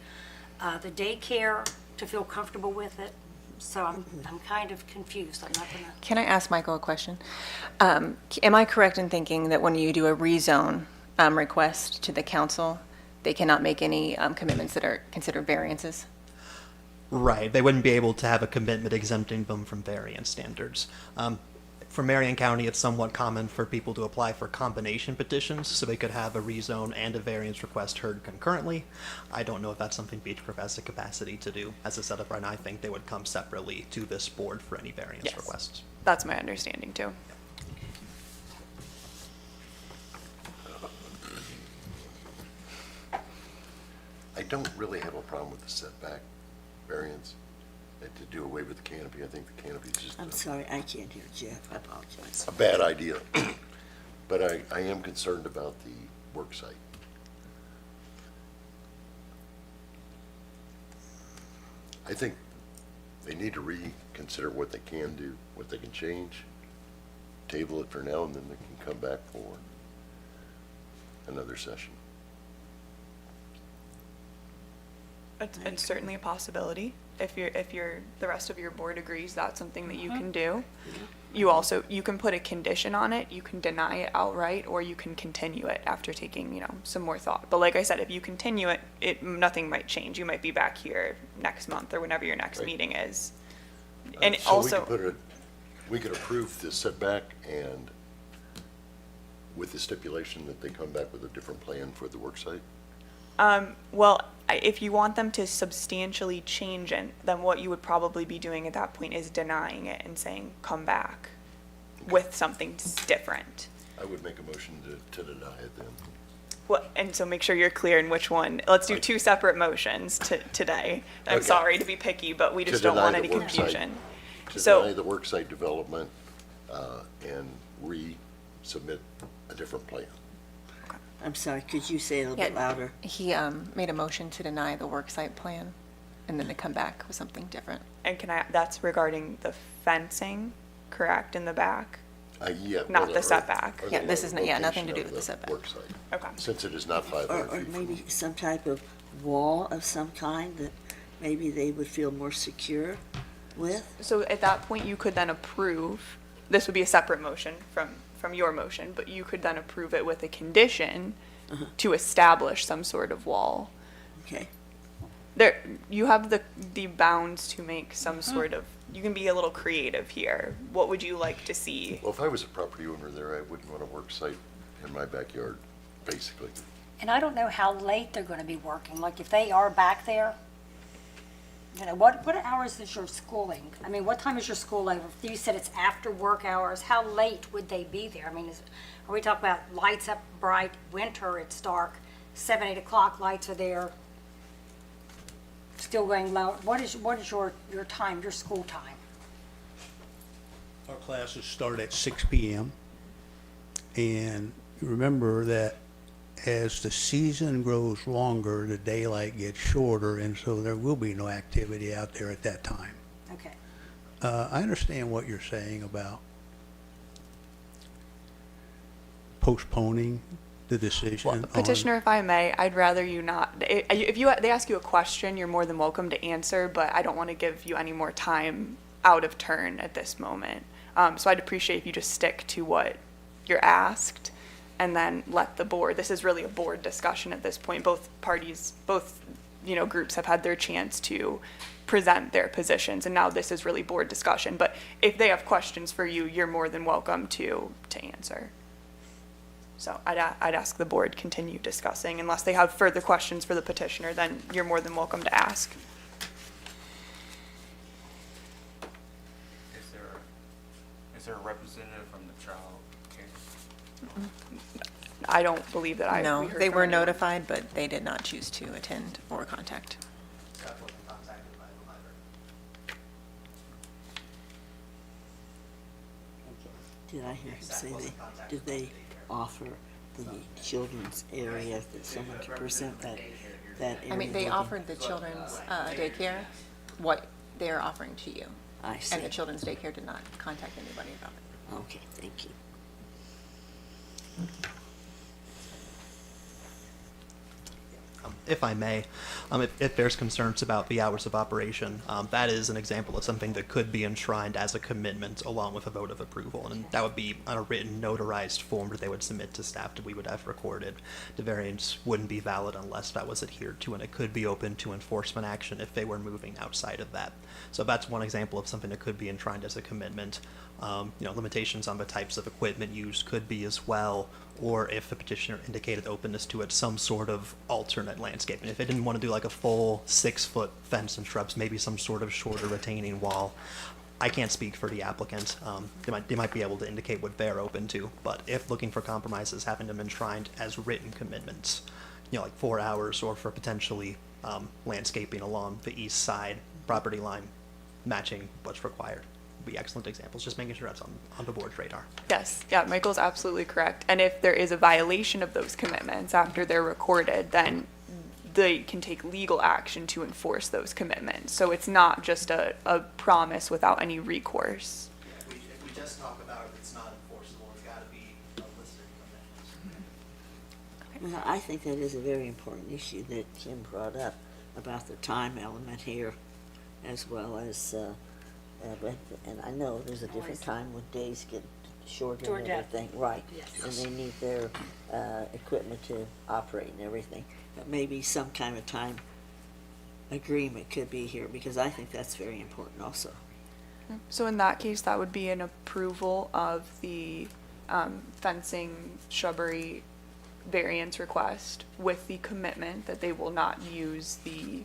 [SPEAKER 4] daycare to feel comfortable with it. So I'm kind of confused. I'm not gonna.
[SPEAKER 5] Can I ask Michael a question? Am I correct in thinking that when you do a rezone request to the council, they cannot make any commitments that are considered variances?
[SPEAKER 14] Right. They wouldn't be able to have a commitment exempting them from variance standards. For Marion County, it's somewhat common for people to apply for combination petitions, so they could have a rezone and a variance request heard concurrently. I don't know if that's something Beech Grove has the capacity to do. As a setup right now, I think they would come separately to this board for any variance
[SPEAKER 6] Yes.
[SPEAKER 14] requests.
[SPEAKER 6] That's my understanding too.
[SPEAKER 7] I don't really have a problem with the setback variance. And to do away with the canopy, I think the canopy is just
[SPEAKER 2] I'm sorry, I can't hear Jeff, I apologize.
[SPEAKER 7] a bad idea. But I am concerned about the work site. I think they need to reconsider what they can do, what they can change, table it for now, and then they can come back for another session.
[SPEAKER 6] It's certainly a possibility. If the rest of your board agrees that's something that you can do. You can put a condition on it, you can deny it outright, or you can continue it after taking, some more thought. But like I said, if you continue it, nothing might change. You might be back here next month or whenever your next
[SPEAKER 7] Right.
[SPEAKER 6] meeting is. And
[SPEAKER 7] So
[SPEAKER 6] also,
[SPEAKER 7] we could approve the setback and with the stipulation that they come back with a different plan for the work site?
[SPEAKER 6] well, if you want them to substantially change it, then what you would probably be doing at that point is denying it and saying, come back with something different.
[SPEAKER 7] I would make a motion to deny it then.
[SPEAKER 6] Well, and so make sure you're clear in which one. Let's do two separate motions today. I'm
[SPEAKER 7] Okay.
[SPEAKER 6] sorry to be picky, but we just
[SPEAKER 7] To
[SPEAKER 6] don't
[SPEAKER 7] deny
[SPEAKER 6] want
[SPEAKER 7] the
[SPEAKER 6] any
[SPEAKER 7] work site.
[SPEAKER 6] confusion.
[SPEAKER 7] To
[SPEAKER 6] So-
[SPEAKER 7] deny the work site development and resubmit a different plan.
[SPEAKER 2] I'm sorry, could you say it a little bit
[SPEAKER 5] Yeah.
[SPEAKER 2] louder?
[SPEAKER 5] He made a motion to deny the worksite plan and then to come back with something different.
[SPEAKER 6] And that's regarding the fencing, correct, in the back?
[SPEAKER 7] Yeah.
[SPEAKER 6] Not
[SPEAKER 7] well,
[SPEAKER 6] the
[SPEAKER 7] or-
[SPEAKER 6] setback.
[SPEAKER 7] or the
[SPEAKER 5] Yeah, this is, nothing
[SPEAKER 7] location
[SPEAKER 5] to do
[SPEAKER 7] of
[SPEAKER 5] with the setback.
[SPEAKER 7] Work site,
[SPEAKER 6] Okay.
[SPEAKER 7] since it is not
[SPEAKER 2] Or
[SPEAKER 7] 500 feet from.
[SPEAKER 2] maybe some type of wall of some kind that maybe they would feel more secure with?
[SPEAKER 6] So at that point, you could then approve, this would be a separate motion from your motion, but you could then approve it with a condition to establish some sort of wall.
[SPEAKER 2] Okay,
[SPEAKER 6] There, you have the bounds to make some sort of, you can be a little creative here. What would you like to see?
[SPEAKER 7] Well, if I was a property owner there, I wouldn't want a work site in my backyard, basically.
[SPEAKER 4] And I don't know how late they're gonna be working, like if they are back there, what hours is your schooling? I mean, what time is your school over? You said it's after work hours, how late would they be there? I mean, are we talking about lights up bright, winter, it's dark, 7, 8 o'clock, lights are there, still going low? What is your time, your school time?
[SPEAKER 8] Our classes start at 6 p.m. And remember that as the season grows longer, the daylight gets shorter, and so there will be no activity out there at that time.
[SPEAKER 4] Okay.
[SPEAKER 8] I understand what you're saying about postponing the decision on.
[SPEAKER 6] Petitioner, if I may, I'd rather you not, if they ask you a question, you're more than welcome to answer, but I don't want to give you any more time out of turn at this moment. So I'd appreciate if you just stick to what you're asked and then let the board, this is really a board discussion at this point. Both parties, groups have had their chance to present their positions, and now this is really board discussion. But if they have questions for you, you're more than welcome to answer. So I'd ask the board continue discussing. Unless they have further questions for the petitioner, then you're more than welcome to ask.
[SPEAKER 1] Is there a representative from the child care?
[SPEAKER 6] I don't believe that
[SPEAKER 5] No,
[SPEAKER 6] we heard
[SPEAKER 5] they
[SPEAKER 6] from
[SPEAKER 5] were
[SPEAKER 6] anyone.
[SPEAKER 5] notified, but they did not choose to attend or contact.
[SPEAKER 2] did I hear him say did they offer the children's area that someone to present that area?
[SPEAKER 5] I mean, they
[SPEAKER 2] with them?
[SPEAKER 5] offered the children's daycare what they're offering to you.
[SPEAKER 2] I see.
[SPEAKER 5] And the children's daycare did not contact anybody about it.
[SPEAKER 2] Okay, thank you.
[SPEAKER 14] If I may, if there's concerns about the hours of operation, that is an example of something that could be enshrined as a commitment along with a vote of approval, and that would be on a written notarized form that they would submit to staff that we would have recorded. The variance wouldn't be valid unless that was adhered to, and it could be open to enforcement action if they were moving outside of that. So that's one example of something that could be enshrined as a commitment. limitations on the types of equipment used could be as well, or if the petitioner indicated openness to it, some sort of alternate landscaping. If they didn't want to do like a full 6-foot fence and shrubs, maybe some sort of shorter retaining wall. I can't speak for the applicant. They might be able to indicate what they're open to, but if looking for compromises, having them enshrined as written commitments, like 4 hours, or for potentially landscaping along the east side property line, matching what's required, would be excellent examples. Just making sure that's on the board's radar.
[SPEAKER 6] Yes, yeah, Michael's absolutely correct. And if there is a violation of those commitments after they're recorded, then they can take legal action to enforce those commitments. So it's not just a promise without any recourse.
[SPEAKER 14] If we just talk about it, it's not enforceable. It's got to be a list of commitments.
[SPEAKER 2] Well, I think that is a very important issue that Jim brought up about the time element here, as well as, and I know there's a different time when days get shorter and everything, right?
[SPEAKER 4] Yes.
[SPEAKER 2] And they need their equipment to operate and everything. But maybe some kind of time agreement could be here, because I think that's very important also.
[SPEAKER 6] So in that case, that would be an approval of the fencing shrubbery variance request with the commitment that they will not use the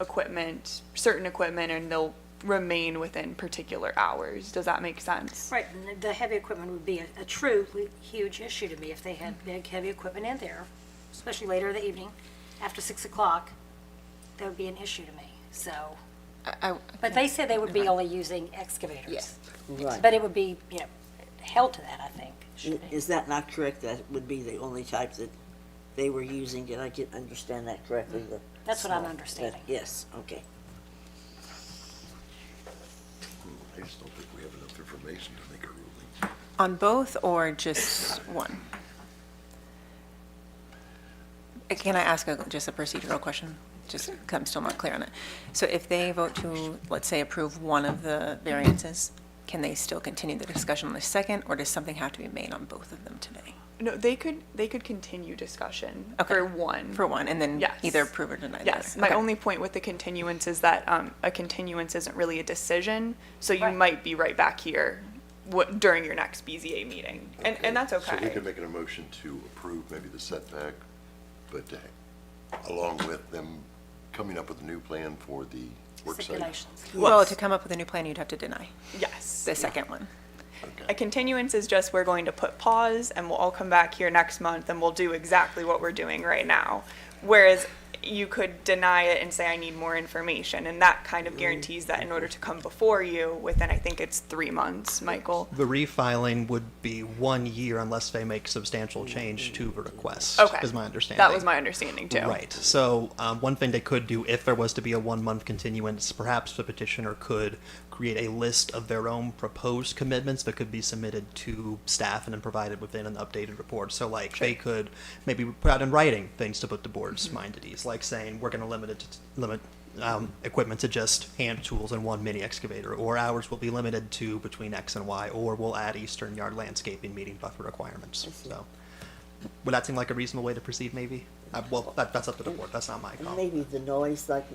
[SPEAKER 6] equipment, certain equipment, and they'll remain within particular hours. Does that make sense?
[SPEAKER 4] Right, and the heavy equipment would be a truly huge issue to me if they had big, heavy equipment in there, especially later in the evening, after 6 o'clock. That would be an issue to me, so. But they said they would be only using excavators.
[SPEAKER 2] Yes. Right.
[SPEAKER 4] But it would be, held to that, I think. should be.
[SPEAKER 2] Is that not correct? That would be the only type that they were using? Did I understand that correctly?
[SPEAKER 4] That's what I'm understanding.
[SPEAKER 2] Yes, okay.
[SPEAKER 7] I just don't think we have enough information to make a ruling.
[SPEAKER 5] On both or just one? Can I ask just a procedural question? Just 'cause I'm still not clear on it. So if they vote to, let's say, approve one of the variances, can they still continue the discussion on the second, or does something have to be made on both of them today?
[SPEAKER 6] No, they could continue discussion
[SPEAKER 5] Okay.
[SPEAKER 6] for one.
[SPEAKER 5] For one, and then
[SPEAKER 6] Yes.
[SPEAKER 5] either approve or deny the
[SPEAKER 6] Yes,
[SPEAKER 5] other.
[SPEAKER 6] my
[SPEAKER 5] Okay.
[SPEAKER 6] only point with the continuance is that a continuance isn't really a decision, so you
[SPEAKER 4] Right.
[SPEAKER 6] might be right back here during your next BZA meeting, and that's okay.
[SPEAKER 7] So we could make an emotion to approve maybe the setback, but along with them coming up with a new plan for the work site.
[SPEAKER 4] Stipulations.
[SPEAKER 5] Well, to come up with a new plan, you'd have to deny
[SPEAKER 6] Yes.
[SPEAKER 5] the second one.
[SPEAKER 6] A continuance is just, we're going to put pause and we'll all come back here next month and we'll do exactly what we're doing right now. Whereas you could deny it and say, I need more information, and that kind of guarantees that in order to come before you within, I think it's 3 months, Michael.
[SPEAKER 14] The refiling would be 1 year unless they make substantial change to the request,
[SPEAKER 6] Okay.
[SPEAKER 14] is my understanding.
[SPEAKER 6] That was my understanding too.
[SPEAKER 14] Right. So one thing they could do, if there was to be a 1-month continuance, perhaps the petitioner could create a list of their own proposed commitments that could be submitted to staff and then provided within an updated report. So like they could maybe put out in writing things to put the board's mind at ease, like saying we're going to limit equipment to just hand tools and 1 mini excavator, or hours will be limited to between X and Y, or we'll add eastern yard landscaping meeting buffer requirements. So would that seem like a reasonable way to proceed, maybe? Well, that's up to the board. That's not my call.
[SPEAKER 2] Maybe the noise, like,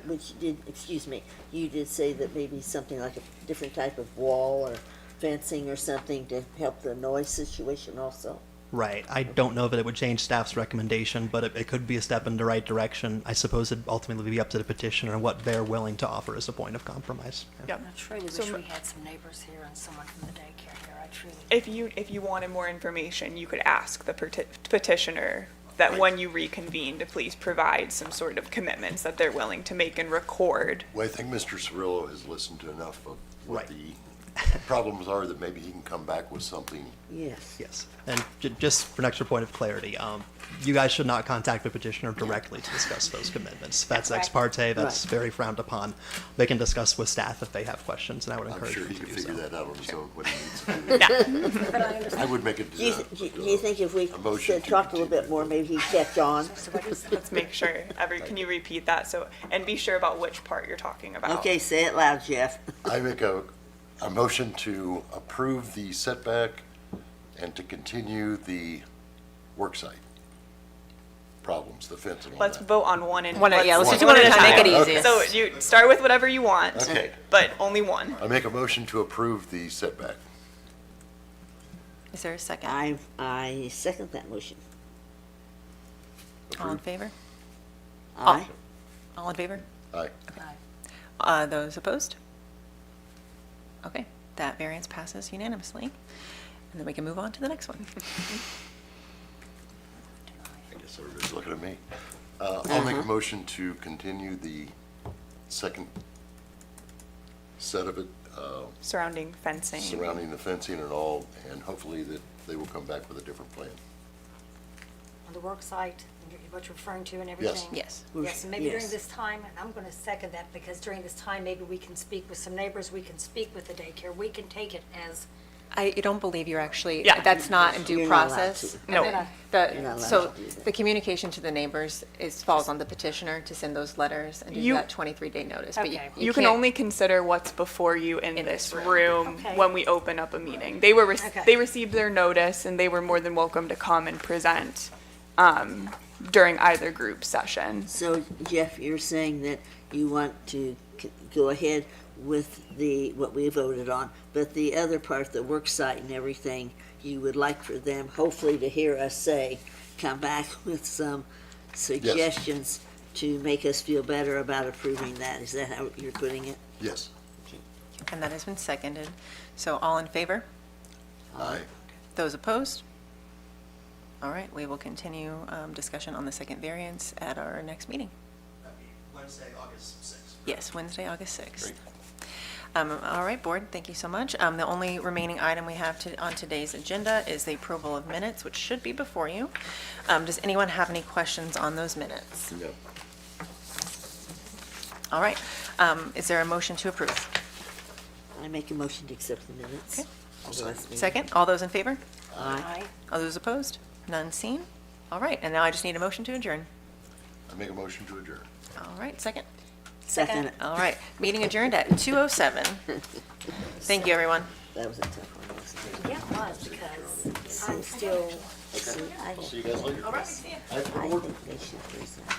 [SPEAKER 2] which you did say that maybe something like a different type of wall or fencing or something to help the noise situation also?
[SPEAKER 14] Right. I don't know that it would change staff's recommendation, but it could be a step in the right direction. I suppose it'd ultimately be up to the petitioner and what they're willing to offer as a point of compromise.
[SPEAKER 6] Yep.
[SPEAKER 4] I truly
[SPEAKER 6] So
[SPEAKER 4] wish
[SPEAKER 6] m-
[SPEAKER 4] we had some neighbors here and someone from the daycare here. I truly.
[SPEAKER 6] If you wanted more information, you could ask the petitioner that when you reconvene to please provide some sort of commitments that they're willing to make and record.
[SPEAKER 7] Well, I think Mr. Cirillo has listened to enough of what
[SPEAKER 14] Right.
[SPEAKER 7] the problems are that maybe he can come back with something.
[SPEAKER 2] Yes.
[SPEAKER 14] Yes. And just for an extra point of clarity, you guys should not contact the petitioner directly to discuss those commitments. That's ex parte. That's
[SPEAKER 2] Right.
[SPEAKER 14] very frowned upon. They can discuss with staff if they have questions, and I would
[SPEAKER 7] I'm
[SPEAKER 14] encourage
[SPEAKER 7] sure
[SPEAKER 14] them
[SPEAKER 7] he
[SPEAKER 14] to
[SPEAKER 7] can
[SPEAKER 14] do
[SPEAKER 7] figure
[SPEAKER 14] so.
[SPEAKER 7] that out on his own when he needs to do it.
[SPEAKER 4] But I understand.
[SPEAKER 7] I would make it.
[SPEAKER 2] Do you think if we
[SPEAKER 7] a motion to
[SPEAKER 2] talked a little bit
[SPEAKER 7] continue.
[SPEAKER 2] more, maybe he'd catch on?
[SPEAKER 6] Let's make sure, can you repeat that? So, and be sure about which part you're talking about.
[SPEAKER 2] Okay, say it loud, Jeff.
[SPEAKER 7] I make a motion to approve the setback and to continue the work site. problems, the fence and all
[SPEAKER 6] Let's
[SPEAKER 7] that.
[SPEAKER 6] vote on one and
[SPEAKER 5] Yeah, let's
[SPEAKER 7] One.
[SPEAKER 5] do one at a time, make it
[SPEAKER 7] Okay.
[SPEAKER 5] easy.
[SPEAKER 6] So you start with whatever you want,
[SPEAKER 7] Okay,
[SPEAKER 6] but only one.
[SPEAKER 7] I make a motion to approve the setback.
[SPEAKER 5] Is there a second?
[SPEAKER 2] I second that motion.
[SPEAKER 5] All in favor?
[SPEAKER 2] Aye.
[SPEAKER 5] All in favor?
[SPEAKER 7] Aye.
[SPEAKER 5] Those opposed? Okay, that variance passes unanimously. And then we can move on to the next one.
[SPEAKER 7] I guess everybody's looking at me. I'll make a motion to continue the second set of it,
[SPEAKER 6] Surrounding fencing.
[SPEAKER 7] surrounding the fencing and all, and hopefully that they will come back with a different plan.
[SPEAKER 4] On the work site, what you're referring to and everything?
[SPEAKER 5] Yes.
[SPEAKER 4] Yes, and maybe during
[SPEAKER 2] Yes.
[SPEAKER 4] this time, and I'm gonna second that, because during this time, maybe we can speak with some neighbors, we can speak with the daycare, we can take it as,
[SPEAKER 5] I don't believe you're actually,
[SPEAKER 6] Yeah.
[SPEAKER 5] that's not in due
[SPEAKER 2] You're not allowed
[SPEAKER 5] process.
[SPEAKER 2] to.
[SPEAKER 6] No.
[SPEAKER 4] You're not
[SPEAKER 2] You're not allowed
[SPEAKER 5] So
[SPEAKER 2] to do that.
[SPEAKER 5] the communication to the neighbors falls on the petitioner to send those letters and do
[SPEAKER 6] You-
[SPEAKER 5] that 23-day notice. But
[SPEAKER 4] Okay.
[SPEAKER 6] You can
[SPEAKER 5] can't-
[SPEAKER 6] only consider what's before you in
[SPEAKER 5] In
[SPEAKER 6] this
[SPEAKER 5] this
[SPEAKER 6] room
[SPEAKER 4] Okay.
[SPEAKER 6] when we open up a meeting. They were,
[SPEAKER 4] Okay.
[SPEAKER 6] they received their notice and they were more than welcome to come and present, during either group session.
[SPEAKER 2] So Jeff, you're saying that you want to go ahead with what we voted on, but the other part, the work site and everything, you would like for them hopefully to hear us say, come back with some suggestions to make us feel better about approving that. Is that how you're putting it?
[SPEAKER 7] Yes.
[SPEAKER 5] And that has been seconded. So all in favor?
[SPEAKER 7] Aye.
[SPEAKER 5] Those opposed? All right, we will continue discussion on the second variance at our next meeting.
[SPEAKER 14] That'd be Wednesday, August 6th.
[SPEAKER 5] Yes, Wednesday, August 6th.
[SPEAKER 7] Great.
[SPEAKER 5] All right, board, thank you so much. The only remaining item we have on today's agenda is the approval of minutes, which should be before you. Does anyone have any questions on those minutes?
[SPEAKER 7] No.
[SPEAKER 5] All right, is there a motion to approve?
[SPEAKER 2] I make a motion to accept the minutes.
[SPEAKER 5] Okay.
[SPEAKER 2] of the last meeting.
[SPEAKER 5] Second, all those in favor?
[SPEAKER 2] Aye.
[SPEAKER 5] All those opposed? None seen? All right, and now I just need a motion to adjourn.
[SPEAKER 7] I make a motion to adjourn.
[SPEAKER 5] All right, second.
[SPEAKER 2] Second.
[SPEAKER 5] All right, meeting adjourned at 2:07. Thank you, everyone.
[SPEAKER 2] That was a tough one, wasn't it?
[SPEAKER 4] yeah, it was, because I'm still,
[SPEAKER 2] See, I
[SPEAKER 7] See you guys later.
[SPEAKER 4] all right, see ya.
[SPEAKER 2] I think they should raise that.